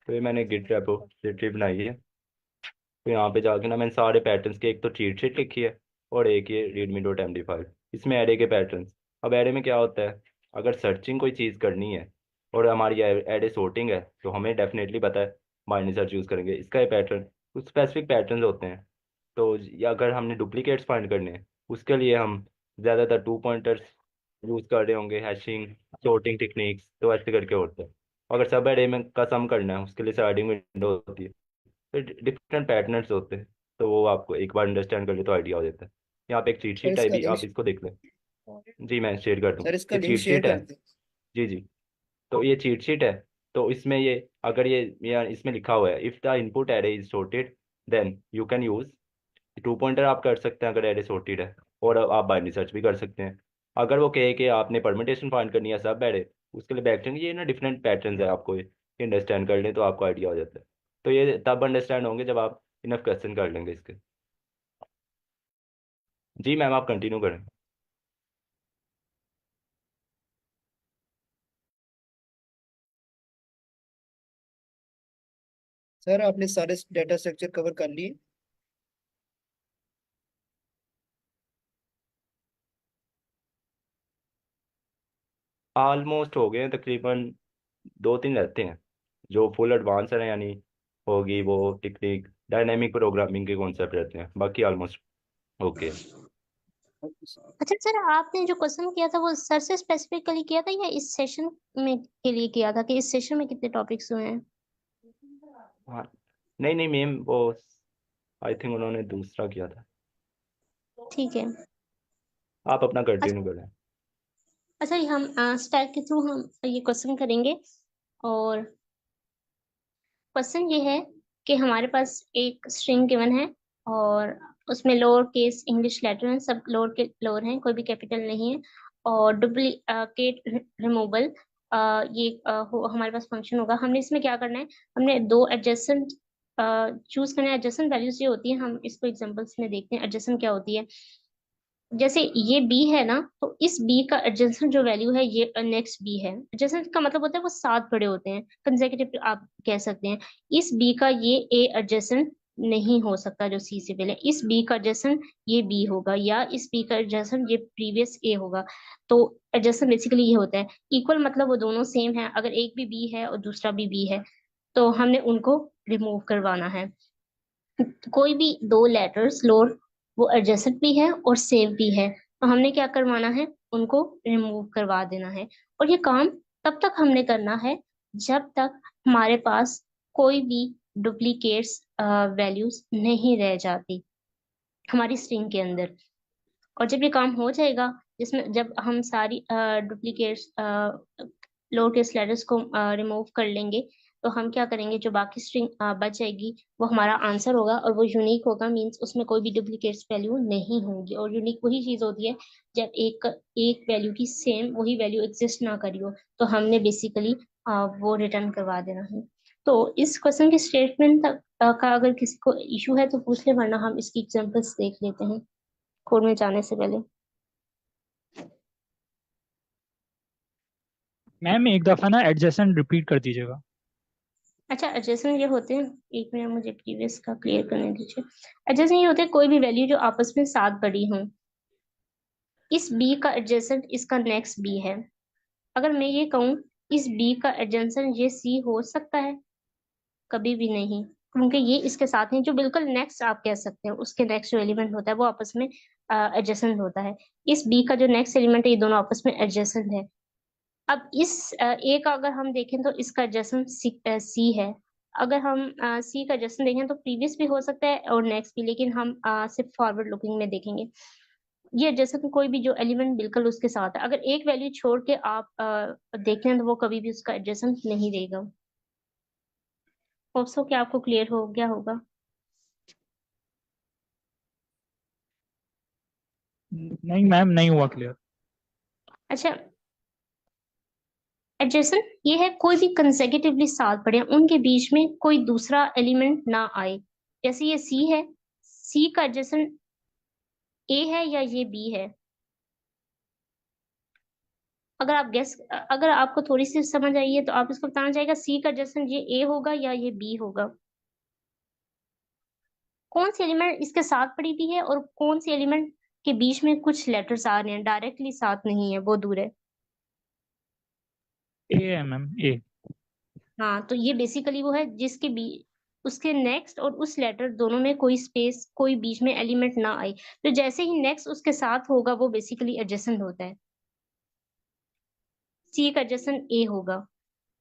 तो ये मैंने गिट रेपोजिटरी बनाई है। तो यहाँ पे जाके ना मैंने सारे पैटर्न्स की एक तो चीट शीट लिखी है और एक ये readme dot M D file, इसमें एरे के पैटर्न्स। अब एरे में क्या होता है, अगर सर्चिंग कोई चीज़ करनी है और हमारी एरे sorting है तो हमें डेफिनेटली पता है बाइनरी सर्च यूज़ करेंगे। इसका ये पैटर्न, कुछ स्पेसिफिक पैटर्न्स होते हैं। तो या अगर हमने डुप्लीकेट्स फाइंड करने हैं उसके लिए हम ज़्यादातर 2 पॉइंटर्स यूज़ कर रहे होंगे, हैशिंग, sorting टेक्निक्स, तो ऐसे करके होता है। अगर सब एरे में का सम करना है उसके लिए स्लाइडिंग विंडो होती है। तो डिफरेंट पैटर्न्स होते हैं, तो वो आपको एक बार अंडरस्टैंड कर ले तो आइडिया हो जाता है। यहाँ पे एक चीट सर शीट है इसका भी, लिंक आप इसको देख लें। जी मैं शेयर कर दूँ, सर इसका ये लिंक चीट शेयर शीट है। कर दें। जी जी, तो ये चीट शीट है। तो इसमें ये, अगर ये इसमें लिखा हुआ है if the input array is sorted then you can use 2 pointer, आप कर सकते हैं अगर एरे sorted है। और आप बाइनरी सर्च भी कर सकते हैं। अगर वो कहे कि आपने परमिटेशन फाइंड करनी है सब एरे, उसके लिए बैक ये ना डिफरेंट पैटर्न है, आपको ये अंडरस्टैंड कर लें तो आपको आइडिया हो जाता है। तो ये तब अंडरस्टैंड होंगे जब आप इनफ क्वेश्चन कर लेंगे इसके। जी मैम आप कंटिन्यू करें। सर आपने सारे डेटा स्ट्रक्चर कवर कर लिए? ऑलमोस्ट हो गए हैं, तकरीबन 2-3 रहते हैं जो फुल एडवांस है, यानी होगी वो टेक्निक, डायनेमिक प्रोग्रामिंग के कॉन्सेप्ट रहते हैं, बाकी ऑलमोस्ट ओके। अच्छा सर, आपने जो क्वेश्चन किया था वो सर से स्पेसिफिकली किया था या इस सेशन में के लिए किया था, कि इस सेशन में कितने टॉपिक्स हुए हैं? हाँ, नहीं नहीं मैम, वो आई थिंक उन्होंने दूसरा किया था। ठीक है। आप अपना अच्छा, कंटिन्यू करें। अच्छा ये हम स्टैक के थ्रू हम ये क्वेश्चन करेंगे। और क्वेश्चन ये है कि हमारे पास एक स्ट्रिंग गिवन है और उसमें लोअर केस इंग्लिश लेटर हैं, सब लोअर के लोअर हैं, कोई भी कैपिटल नहीं है। और डुप्लीकेट रिमूवल ये हमारे पास फंक्शन होगा। हमने इसमें क्या करना है, हमने दो एडजेसेंट चूज करना है। एडजेसेंट वैल्यूज ये होती है, हम इसको एग्जांपल्स में देखते हैं एडजेसेंट क्या होती है। जैसे ये बी है ना, तो इस बी का एडजेसेंट जो वैल्यू है ये नेक्स्ट बी है। एडजेसेंट का मतलब होता है वो साथ बड़े होते हैं, कंसेक्यूटिव आप कह सकते हैं। इस बी का ये ए एडजेसेंट नहीं हो सकता जो सी से पहले। इस बी का एडजेसेंट ये बी होगा, या इस बी का एडजेसेंट ये प्रीवियस ए होगा। तो एडजेसेंट बेसिकली ये होता है इक्वल, मतलब वो दोनों सेम है। अगर एक भी बी है और दूसरा भी बी है तो हमने उनको रिमूव करवाना है। कोई भी दो लेटर्स लोअर वो एडजेसेंट भी है और सेव भी है, तो हमने क्या करवाना है, उनको रिमूव करवा देना है। और ये काम तब तक हमने करना है जब तक हमारे पास कोई भी डुप्लीकेट्स वैल्यूज नहीं रह जाती हमारी स्ट्रिंग के अंदर। और जब ये काम हो जाएगा, जिसमें जब हम सारी डुप्लीकेट्स लोअर केस लेटर्स को रिमूव कर लेंगे, तो हम क्या करेंगे, जो बाकी स्ट्रिंग बच जाएगी वो हमारा आंसर होगा। और वो यूनिक होगा, मींस उसमें कोई भी डुप्लीकेट्स वैल्यू नहीं होगी। और यूनिक वही चीज होती है जब एक एक वैल्यू की सेम वही वैल्यू एग्जिस्ट ना करी हो, तो हमने बेसिकली वो रिटर्न करवा देना है। तो इस क्वेश्चन के स्टेटमेंट तक का अगर किसी को इशू है तो पूछ ले, वरना हम इसकी एग्जांपल्स देख लेते हैं कोड में जाने से पहले। मैम एक दफा ना एडजेसेंट रिपीट कर दीजिएगा। अच्छा, एडजेसेंट ये होते हैं, एक मिनट मुझे प्रीवियस का क्लियर करने दीजिए। एडजेसेंट ये होते हैं कोई भी वैल्यू जो आपस में साथ बड़ी हो। इस बी का एडजेसेंट इसका नेक्स्ट बी है। अगर मैं ये कहूँ इस बी का एडजेसेंट ये सी हो सकता है, कभी भी नहीं, क्योंकि ये इसके साथ नहीं। जो बिल्कुल नेक्स्ट आप कह सकते हैं, उसके नेक्स्ट जो एलिमेंट होता है वो आपस में एडजेसेंट होता है। इस बी का जो नेक्स्ट एलिमेंट है ये दोनों आपस में एडजेसेंट है। अब इस ए का अगर हम देखें तो इसका एडजेसेंट सी है। अगर हम सी का एडजस्टेंट देखें तो प्रीवियस भी हो सकता है और नेक्स्ट भी, लेकिन हम सिर्फ फॉरवर्ड लुकिंग में देखेंगे। ये एडजस्टेंट कोई भी जो एलिमेंट बिल्कुल उसके साथ है, अगर एक वैल्यू छोड़ के आप देखें तो वो कभी भी उसका एडजस्टेंट नहीं देगा। होप सो कि आपको क्लियर हो गया होगा। नहीं मैम, नहीं हुआ क्लियर। अच्छा, एडजेसेंट ये है कोई भी कंसेक्यूटिवली साथ पड़े, उनके बीच में कोई दूसरा एलिमेंट ना आए। जैसे ये सी है, सी का एडजेसेंट ए है या ये बी है। अगर आप गेस, अगर आपको थोड़ी सी समझ आई है तो आप इसको बताना चाहिएगा सी का एडजेसेंट ये ए होगा या ये बी होगा। कौन सी एलिमेंट इसके साथ पड़ी हुई है और कौन सी एलिमेंट के बीच में कुछ लेटर्स आ रहे हैं, डायरेक्टली साथ नहीं है, वो दूर है। ए है मैम, ए। हाँ, तो ये बेसिकली वो है जिसके उसके नेक्स्ट और उस लेटर दोनों में कोई स्पेस, कोई बीच में एलिमेंट ना आए। तो जैसे ही नेक्स्ट उसके साथ होगा वो बेसिकली एडजेसेंट होता है। सी का एडजेसेंट ए होगा।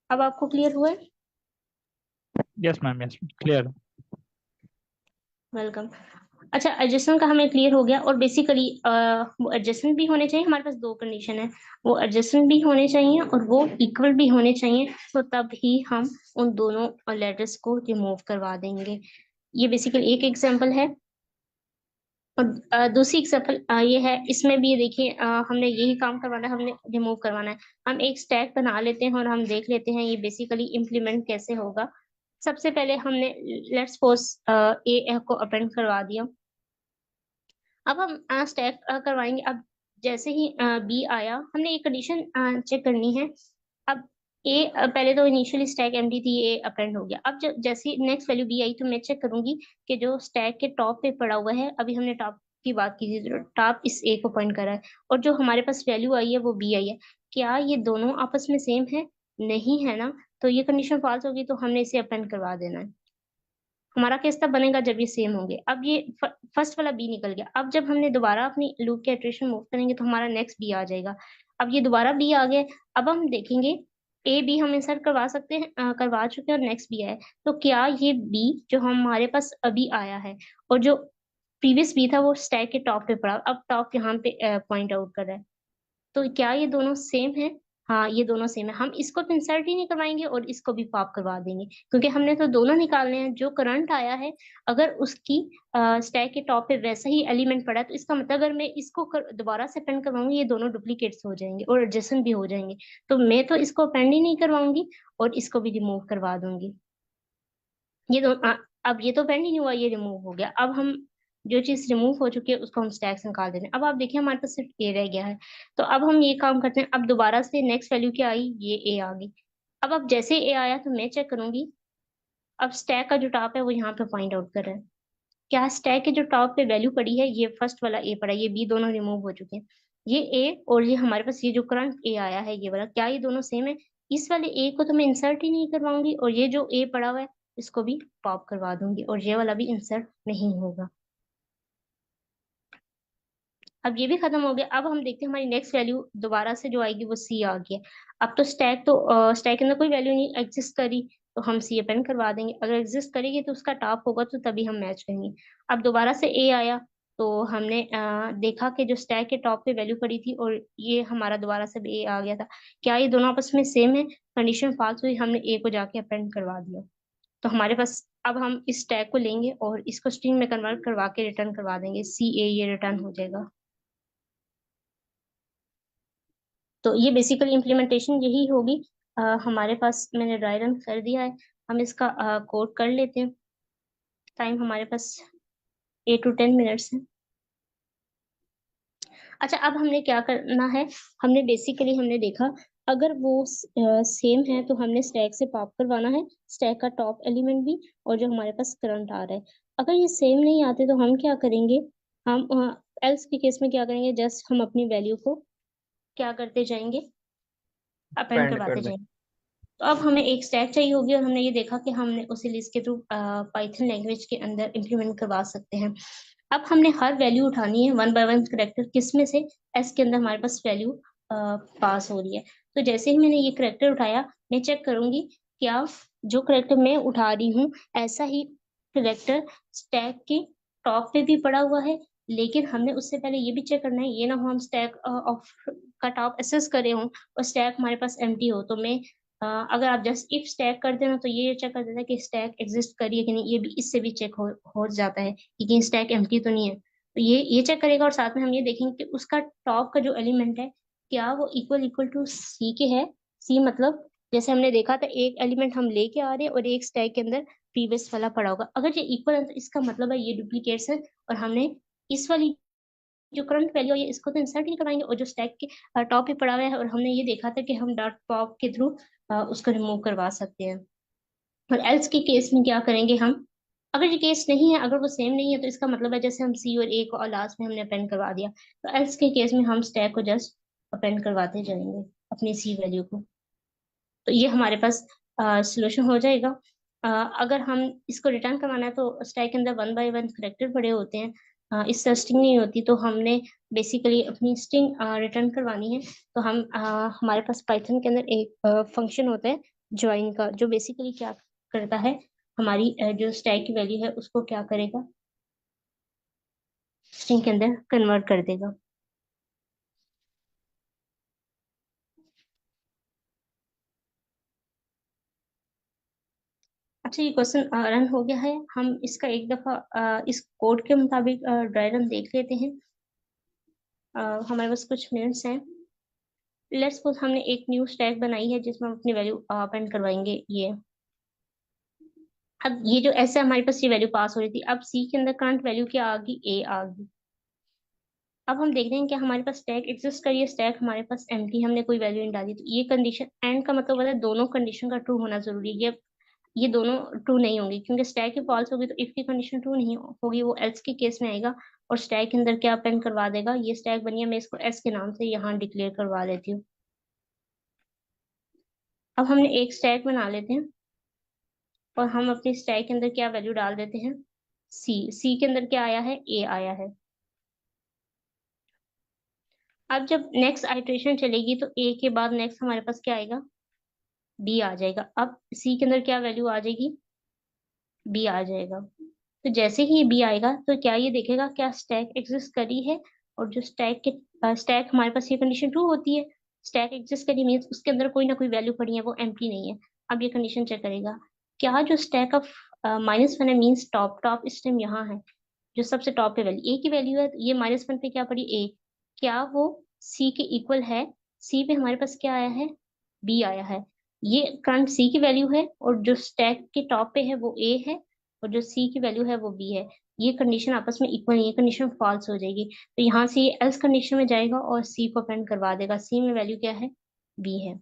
अब आपको क्लियर हुआ है? Yes ma'am, yes clear. Welcome. अच्छा, एडजेसेंट का हमें क्लियर हो गया। और बेसिकली वो एडजेसेंट भी होने चाहिए, हमारे पास दो कंडीशन है, वो एडजेसेंट भी होने चाहिए और वो इक्वल भी होने चाहिए, तो तब ही हम उन दोनों लेटर्स को रिमूव करवा देंगे। ये बेसिकली एक एग्जांपल है। और दूसरी एग्जांपल ये है, इसमें भी देखिए हमने यही काम करवाना है, हमने रिमूव करवाना है। हम एक स्टैक बना लेते हैं और हम देख लेते हैं ये बेसिकली इम्प्लीमेंट कैसे होगा। सबसे पहले हमने लेट्स सपोज ए को अपेंड करवा दिया। अब हम स्टैक करवाएंगे। अब जैसे ही बी आया, हमने ये कंडीशन चेक करनी है। अब ए पहले तो इनिशियली स्टैक एम्प्टी थी, ए अपेंड हो गया। अब जब जैसे नेक्स्ट वैल्यू बी आई तो मैं चेक करूंगी कि जो स्टैक के टॉप पे पड़ा हुआ है, अभी हमने टॉप की बात की थी, तो टॉप इस ए को पॉइंट कर रहा है और जो हमारे पास वैल्यू आई है वो बी आई है। क्या ये दोनों आपस में सेम है? नहीं है ना, तो ये कंडीशन फॉल्स होगी, तो हमने इसे अपेंड करवा देना है। हमारा केस तब बनेगा जब ये सेम होंगे। अब ये फर्स्ट वाला बी निकल गया। अब जब हमने दोबारा अपनी लूप के इटरेशन मूव करेंगे तो हमारा नेक्स्ट बी आ जाएगा। अब ये दोबारा बी आ गया। अब हम देखेंगे ए बी हम इंसर्ट करवा सकते हैं, करवा चुके हैं और नेक्स्ट बी आया है। तो क्या ये बी जो हमारे पास अभी आया है और जो प्रीवियस बी था वो स्टैक के टॉप पे पड़ा, अब टॉप यहाँ पे पॉइंट आउट कर रहा है, तो क्या ये दोनों सेम है? हाँ, ये दोनों सेम है। हम इसको तो इंसर्ट ही नहीं करवाएंगे और इसको भी पॉप करवा देंगे, क्योंकि हमने तो दोनों निकालने हैं। जो करंट आया है अगर उसकी स्टैक के टॉप पे वैसा ही एलिमेंट पड़ा है, तो इसका मतलब अगर मैं इसको दोबारा से अपेंड करवाऊंगी, ये दोनों डुप्लीकेट्स हो जाएंगे और एडजेसेंट भी हो जाएंगे। तो मैं तो इसको अपेंड ही नहीं करवाऊंगी और इसको भी रिमूव करवा दूंगी। ये अब ये तो अपेंड ही नहीं हुआ, ये रिमूव हो गया। अब हम जो चीज रिमूव हो चुकी है उसको हम स्टैक से निकाल देते हैं। अब आप देखिए हमारे पास सिर्फ ए रह गया है। तो अब हम ये काम करते हैं। अब दोबारा से नेक्स्ट वैल्यू क्या आई? ये ए आ गई। अब जैसे ए आया तो मैं चेक करूंगी। अब स्टैक का जो टॉप है वो यहाँ पे फाइंड आउट कर रहा है। क्या स्टैक के जो टॉप पे वैल्यू पड़ी है, ये फर्स्ट वाला ए पड़ा है, ये बी दोनों रिमूव हो चुके हैं। ये ए और ये हमारे पास ये जो करंट ए आया है ये वाला, क्या ये दोनों सेम है? इस वाले ए को तो मैं इंसर्ट ही नहीं करवाऊंगी और ये जो ए पड़ा हुआ है इसको भी पॉप करवा दूंगी और ये वाला भी इंसर्ट नहीं होगा। अब ये भी खत्म हो गया। अब हम देखते हैं हमारी नेक्स्ट वैल्यू दोबारा से जो आएगी वो सी आ गई है। अब तो स्टैक के अंदर कोई वैल्यू नहीं एग्जिस्ट करी, तो हम सी अपेंड करवा देंगे। अगर एग्जिस्ट करेगी तो उसका टॉप होगा, तो तभी हम मैच करेंगे। अब दोबारा से ए आया तो हमने देखा कि जो स्टैक के टॉप पे वैल्यू पड़ी थी और ये हमारा दोबारा से ए आ गया था। क्या ये दोनों आपस में सेम है? कंडीशन फॉल्स हुई, हमने ए को जाके अपेंड करवा दिया। तो हमारे पास अब हम इस टैग को लेंगे और इसको स्ट्रिंग में कन्वर्ट करवा के रिटर्न करवा देंगे, सी ए, ये रिटर्न हो जाएगा। तो ये बेसिकली इम्प्लीमेंटेशन यही होगी। हमारे पास मैंने ड्राई रन कर दिया है, हम इसका कोड कर लेते हैं। टाइम हमारे पास 8 to 10 मिनट्स है। अच्छा, अब हमने क्या करना है, हमने देखा अगर वो सेम है तो हमने स्टैक से पॉप करवाना है, स्टैक का टॉप एलिमेंट भी और जो हमारे पास करंट आ रहा है। अगर ये सेम नहीं आते तो हम क्या करेंगे, हम एल्स के केस में क्या करेंगे, जस्ट हम अपनी वैल्यू को क्या करते जाएंगे, अपेंड पेंड करवाते कर दे। जाएंगे। तो अब हमें एक स्टैक चाहिए होगी और हमने ये देखा कि हमने उसे लिस्ट के थ्रू पाइथन लैंग्वेज के अंदर इम्प्लीमेंट करवा सकते हैं। अब हमने हर वैल्यू उठानी है वन बाय वन करेक्टर, किस में से, एस के अंदर हमारे पास वैल्यू पास हो रही है। तो जैसे ही मैंने ये करेक्टर उठाया, मैं चेक करूंगी क्या जो करेक्टर मैं उठा रही हूँ ऐसा ही करेक्टर स्टैक के टॉप पे भी पड़ा हुआ है, लेकिन हमने उससे पहले ये भी चेक करना है, ये ना हो हम स्टैक ऑफ का टॉप एसेस करे हों और स्टैक हमारे पास एम्प्टी हो। तो मैं अगर आप जस्ट इफ स्टैक कर देना तो ये चेक कर देता है कि स्टैक एग्जिस्ट करी है कि नहीं, ये भी इससे भी चेक हो जाता है कि कहीं स्टैक एम्प्टी तो नहीं है। तो ये चेक करेगा और साथ में हम ये देखेंगे कि उसका टॉप का जो एलिमेंट है क्या वो इक्वल इक्वल टू सी के है। सी मतलब जैसे हमने देखा था एक एलिमेंट हम लेके आ रहे हैं और एक स्टैक के अंदर प्रीवियस वाला पड़ा होगा, अगर ये इक्वल है तो इसका मतलब है ये डुप्लीकेट्स है और हमने इस वाली जो करंट वैल्यू है इसको तो इंसर्ट नहीं करवाएंगे, और जो स्टैक के टॉप पे पड़ा हुआ है और हमने ये देखा था कि हम डॉट पॉप के थ्रू उसको रिमूव करवा सकते हैं। और एल्स के केस में क्या करेंगे हम, अगर ये केस नहीं है, अगर वो सेम नहीं है तो इसका मतलब है जैसे हम सी और ए को और लास्ट में हमने अपेंड करवा दिया, तो एल्स के केस में हम स्टैक को जस्ट अपेंड करवाते जाएंगे अपनी सी वैल्यू को। तो ये हमारे पास सोल्यूशन हो जाएगा। अगर हम इसको रिटर्न करवाना है तो स्टैक के अंदर 1 बाय 1 करेक्टर पड़े होते हैं, इससे स्ट्रिंग नहीं होती, तो हमने बेसिकली अपनी स्ट्रिंग रिटर्न करवानी है। तो हम हमारे पास पाइथन के अंदर एक फंक्शन होता है ज्वाइन का, जो बेसिकली क्या करता है, हमारी जो स्टैक की वैल्यू है उसको क्या करेगा, स्ट्रिंग के अंदर कन्वर्ट कर देगा। अच्छा, ये क्वेश्चन रन हो गया है, हम इसका एक दफा इस कोड के मुताबिक ड्राई रन देख लेते हैं। हमारे पास कुछ मिनट्स हैं। लेट्स सपोज हमने एक न्यू स्टैक बनाई है जिसमें हम अपनी वैल्यू अपेंड करवाएंगे। ये अब ये जो ऐसे हमारे पास ये वैल्यू पास हो रही थी, अब सी के अंदर करंट वैल्यू क्या आ गई, ए आ गई। अब हम देख रहे हैं कि हमारे पास स्टैक एग्जिस्ट करिए, स्टैक हमारे पास एम्प्टी, हमने कोई वैल्यू नहीं डाली, तो ये कंडीशन एंड का मतलब होता है दोनों कंडीशन का ट्रू होना जरूरी है। ये दोनों ट्रू नहीं होंगी क्योंकि स्टैक की फॉल्स होगी तो इफ की कंडीशन ट्रू नहीं होगी, वो एल्स के केस में आएगा और स्टैक के अंदर क्या अपेंड करवा देगा, ये स्टैक बनी है, मैं इसको एस के नाम से यहाँ डिक्लेयर करवा देती हूँ। अब हमने एक स्टैक बना लेते हैं और हम अपने स्टैक के अंदर क्या वैल्यू डाल देते हैं, सी। सी के अंदर क्या आया है, ए आया है। अब जब नेक्स्ट आइट्रेशन चलेगी तो ए के बाद नेक्स्ट हमारे पास क्या आएगा, बी आ जाएगा। अब सी के अंदर क्या वैल्यू आ जाएगी, बी आ जाएगा। तो जैसे ही बी आएगा तो क्या ये देखेगा क्या स्टैक एग्जिस्ट करी है, और जो स्टैक हमारे पास ये कंडीशन ट्रू होती है, स्टैक एग्जिस्ट करी मीन्स उसके अंदर कोई ना कोई वैल्यू पड़ी है, वो एम्प्टी नहीं है। अब ये कंडीशन चेक करेगा क्या जो स्टैक ऑफ -1 है मीन्स टॉप टॉप इस टाइम यहाँ है, जो सबसे टॉप पे वैल्यू ए की वैल्यू है, तो ये -1 पे क्या पड़ी, ए, क्या वो सी के इक्वल है। सी पे हमारे पास क्या आया है, बी आया है। ये करंट सी की वैल्यू है और जो स्टैक के टॉप पे है वो ए है और जो सी की वैल्यू है वो बी है। ये कंडीशन आपस में इक्वल, ये कंडीशन फॉल्स हो जाएगी, तो यहाँ से ये एल्स कंडीशन में जाएगा और सी को अपेंड करवा देगा। सी में वैल्यू क्या है, बी है।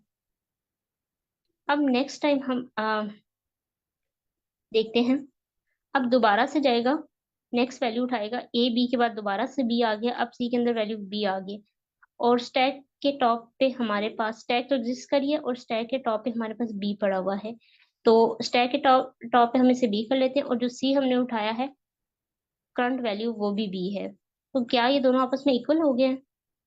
अब नेक्स्ट टाइम हम देखते हैं, अब दोबारा से जाएगा, नेक्स्ट वैल्यू उठाएगा, ए बी के बाद दोबारा से बी आ गया, अब सी के अंदर वैल्यू बी आ गई, और स्टैक के टॉप पे हमारे पास स्टैक तो एग्जिस्ट करी है और स्टैक के टॉप पे हमारे पास बी पड़ा हुआ है, तो स्टैक के टॉप टॉप पे हम इसे बी कर लेते हैं, और जो सी हमने उठाया है करंट वैल्यू वो भी बी है। तो क्या ये दोनों आपस में इक्वल हो गए हैं,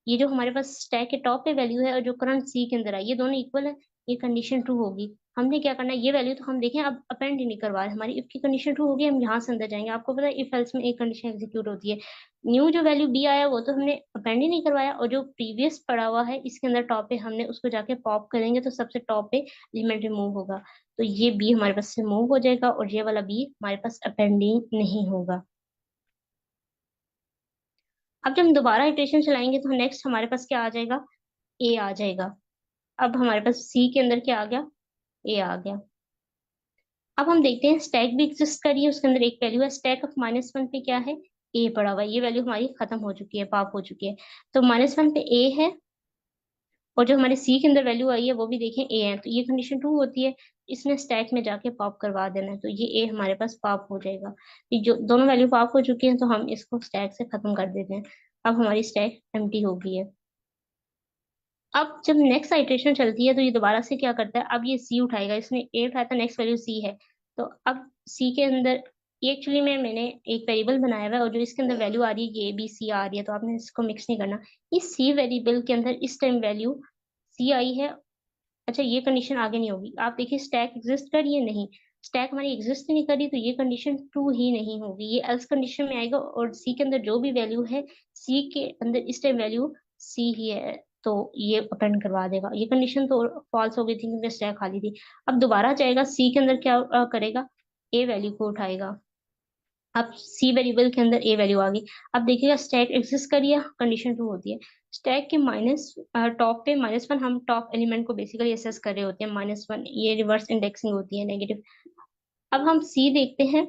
ये जो हमारे पास स्टैक के टॉप पे वैल्यू है और जो करंट सी के अंदर है ये दोनों इक्वल है, ये कंडीशन ट्रू होगी। हमने क्या करना है, ये वैल्यू तो हम देखें अब अपेंड ही नहीं करवा रहे, हमारी इफ की कंडीशन ट्रू होगी, हम यहाँ से अंदर जाएंगे। आपको पता है इफ एल्स में एक कंडीशन एग्जीक्यूट होती है, न्यू जो वैल्यू बी आया वो तो हमने अपेंड ही नहीं करवाया, और जो प्रीवियस पड़ा हुआ है इसके अंदर टॉप पे हमने उसको जाके पॉप करेंगे तो सबसे टॉप पे एलिमेंट रिमूव होगा, तो ये बी हमारे पास से मूव हो जाएगा और ये वाला बी हमारे पास अपेंडिंग नहीं होगा। अब जब हम दोबारा इटरेशन चलाएंगे तो नेक्स्ट हमारे पास क्या आ जाएगा, ए आ जाएगा। अब हमारे पास सी के अंदर क्या आ गया, ए आ गया। अब हम देखते हैं स्टैक भी एग्जिस्ट करी है, उसके अंदर एक वैल्यू है, स्टैक ऑफ -1 पे क्या है, ए पड़ा हुआ है, ये वैल्यू हमारी खत्म हो चुकी है, पाप हो चुकी है, तो -1 पे ए है, और जो हमारे सी के अंदर वैल्यू आई है वो भी देखें ए है, तो ये कंडीशन ट्रू होती है, इसने स्टैक में जाके पॉप करवा देना है, तो ये ए हमारे पास पॉप हो जाएगा। ये जो दोनों वैल्यू पॉप हो चुकी हैं तो हम इसको स्टैक से खत्म कर देते हैं। अब हमारी स्टैक एम्प्टी हो गई है। अब जब नेक्स्ट आइट्रेशन चलती है तो ये दोबारा से क्या करता है, अब ये सी उठाएगा, इसने ए उठाया था, नेक्स्ट वैल्यू सी है, तो अब सी के अंदर एक्चुअली मैंने एक वेरिएबल बनाया हुआ है और जो इसके अंदर वैल्यू आ रही है ये बी सी आ रही है, तो आपने इसको मिक्स नहीं करना। इस सी वेरिएबल के अंदर इस टाइम वैल्यू सी आई है अच्छा ये कंडीशन आगे नहीं होगी। आप देखिए स्टैक एग्जिस्ट कर रही है, नहीं स्टैक हमारी एग्जिस्ट नहीं कर रही, तो ये कंडीशन ट्रू ही नहीं होगी, ये एल्स कंडीशन में आएगा। और सी के अंदर जो भी वैल्यू है, सी के अंदर इस टाइम वैल्यू सी ही है, तो ये अपेंड करवा देगा। ये कंडीशन तो फॉल्स हो गई थी क्योंकि स्टैक खाली थी। अब दोबारा जाएगा सी के अंदर, क्या करेगा, ए वैल्यू को उठाएगा। अब सी वेरिएबल के अंदर ए वैल्यू आ गई। अब देखिएगा स्टैक एग्जिस्ट करिए, कंडीशन ट्रू होती है। स्टैक के माइनस टॉप पे -1, हम टॉप एलिमेंट को बेसिकली एसेस कर रहे होते हैं, -1, ये रिवर्स इंडेक्सिंग होती है नेगेटिव। अब हम सी देखते हैं,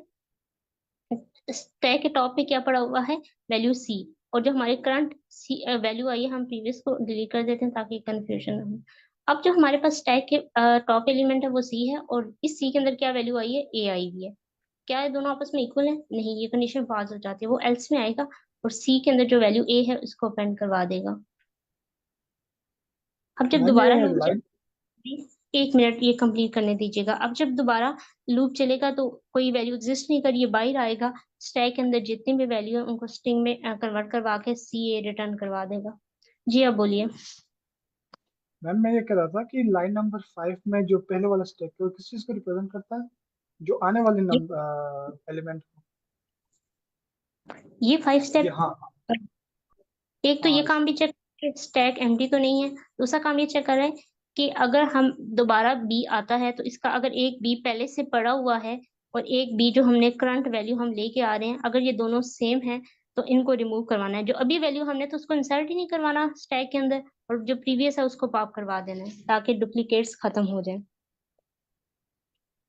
स्टैक के टॉप पे क्या पड़ा हुआ है, वैल्यू सी। और जो हमारे करंट सी वैल्यू आई है, हम प्रीवियस को डिलीट कर देते हैं ताकि कंफ्यूजन ना हो। अब जो हमारे पास स्टैक के टॉप एलिमेंट है वो सी है, और इस सी के अंदर क्या वैल्यू आई है, ए आई हुई है। क्या है, दोनों आपस में इक्वल है, नहीं, ये कंडीशन फॉल्स हो जाती है, वो एल्स में आएगा और सी के अंदर जो वैल्यू ए है उसको अपेंड करवा देगा। अब जब मैम दोबारा ये लूप, लाइन, एक मिनट ये कंप्लीट करने दीजिएगा। अब जब दोबारा लूप चलेगा तो कोई वैल्यू एग्जिस्ट नहीं करिए, बाहर आएगा, स्टैक के अंदर जितनी भी वैल्यू है उनको स्ट्रिंग में कन्वर्ट करवा के सी ए रिटर्न करवा देगा। जी अब बोलिए। मैम मैं ये कह रहा था कि लाइन नंबर 5 में जो पहले वाला स्टेप है वो किस चीज को रिप्रेजेंट करता है, जो आने वाले ये नंबर एलिमेंट को? ये 5 ये स्टेप, हाँ एक तो ये हाँ काम भी चेक, स्टैक एम्प्टी तो नहीं है। दूसरा काम ये चेक कर रहा है कि अगर हम दोबारा बी आता है तो इसका अगर एक बी पहले से पड़ा हुआ है और एक बी जो हमने करंट वैल्यू हम लेके आ रहे हैं, अगर ये दोनों सेम है तो इनको रिमूव करवाना है। जो अभी वैल्यू हमने तो उसको इंसर्ट ही नहीं करवाना स्टैक के अंदर, और जो प्रीवियस है उसको पॉप करवा देना है ताकि डुप्लीकेट्स खत्म हो जाए।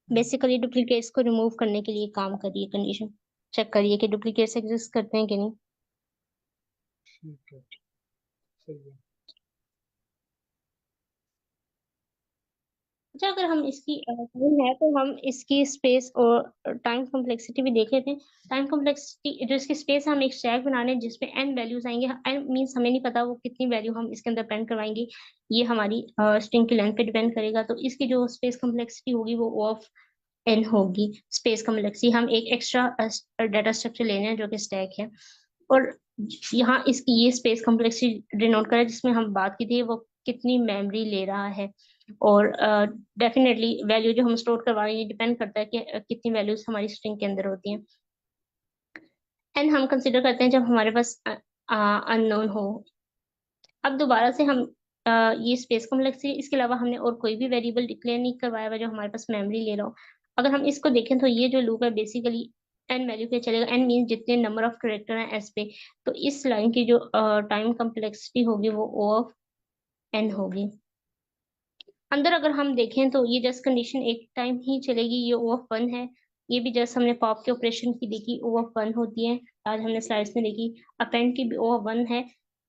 बेसिकली डुप्लीकेट्स को रिमूव करने के लिए काम करिए, कंडीशन चेक करिए कि डुप्लीकेट्स एग्जिस्ट करते हैं कि नहीं। ठीक है, सही है। अच्छा अगर हम इसकी टाइम है तो हम इसकी स्पेस और टाइम कॉम्प्लेक्सिटी भी देख लेते हैं। टाइम कॉम्प्लेक्सिटी जो इसकी स्पेस है, हम एक स्टैक बनाने जिसमें n वैल्यूज आएंगे, n मीन्स हमें नहीं पता वो कितनी वैल्यू हम इसके अंदर प्रिंट करवाएंगे, ये हमारी स्ट्रिंग की लेंथ पे डिपेंड करेगा। तो इसकी जो स्पेस कॉम्प्लेक्सिटी होगी वो O ऑफ n होगी। स्पेस कॉम्प्लेक्सिटी हम एक एक्स्ट्रा डाटा स्ट्रक्चर ले रहे हैं जो कि स्टैक है, और यहाँ इसकी ये स्पेस कॉम्प्लेक्सिटी डिनोट करें जिसमें हम बात की थी वो कितनी मेमोरी ले रहा है। और डेफिनेटली वैल्यू जो हम स्टोर करवा रहे हैं डिपेंड करता है कि कितनी वैल्यूज हमारी स्ट्रिंग के अंदर होती हैं। एंड हम कंसिडर करते हैं जब हमारे पास अननोन हो। अब दोबारा से हम ये स्पेस कॉम्प्लेक्सिटी, इसके अलावा हमने और कोई भी वेरिएबल डिक्लेयर नहीं करवाया हुआ जो हमारे पास मेमोरी ले रहा हो। अगर हम इसको देखें तो ये जो लूप है बेसिकली एन वैल्यू पे चलेगा, एन मीन जितने नंबर ऑफ कैरेक्टर हैं एस पे, तो इस लाइन की जो टाइम कॉम्प्लेक्सिटी होगी वो ओ ऑफ एन होगी। अंदर अगर हम देखें तो ये जस्ट कंडीशन एक टाइम ही चलेगी, ये ओ ऑफ 1 है। ये भी जस्ट हमने पॉप के ऑपरेशन की देखी, ओ ऑफ 1 होती है, आज हमने स्लाइड्स में देखी। अपेंड की भी ओ ऑफ 1 है।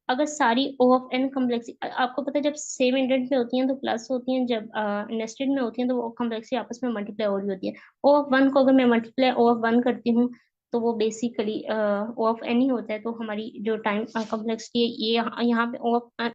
अगर सारी ओ ऑफ एन कॉम्प्लेक्सिटी आपको पता है, जब सेम इंडेंट में होती हैं तो प्लस होती हैं, जब नेस्टेड में होती हैं तो वो कॉम्प्लेक्सिटी आपस में मल्टीप्लाई हो रही होती है। ओ ऑफ 1 को अगर मैं मल्टीप्लाई ओ ऑफ 1 करती हूँ तो वो बेसिकली ओ ऑफ एन ही होता है। तो हमारी जो टाइम कॉम्प्लेक्सिटी है ये यहाँ पे ओ ऑफ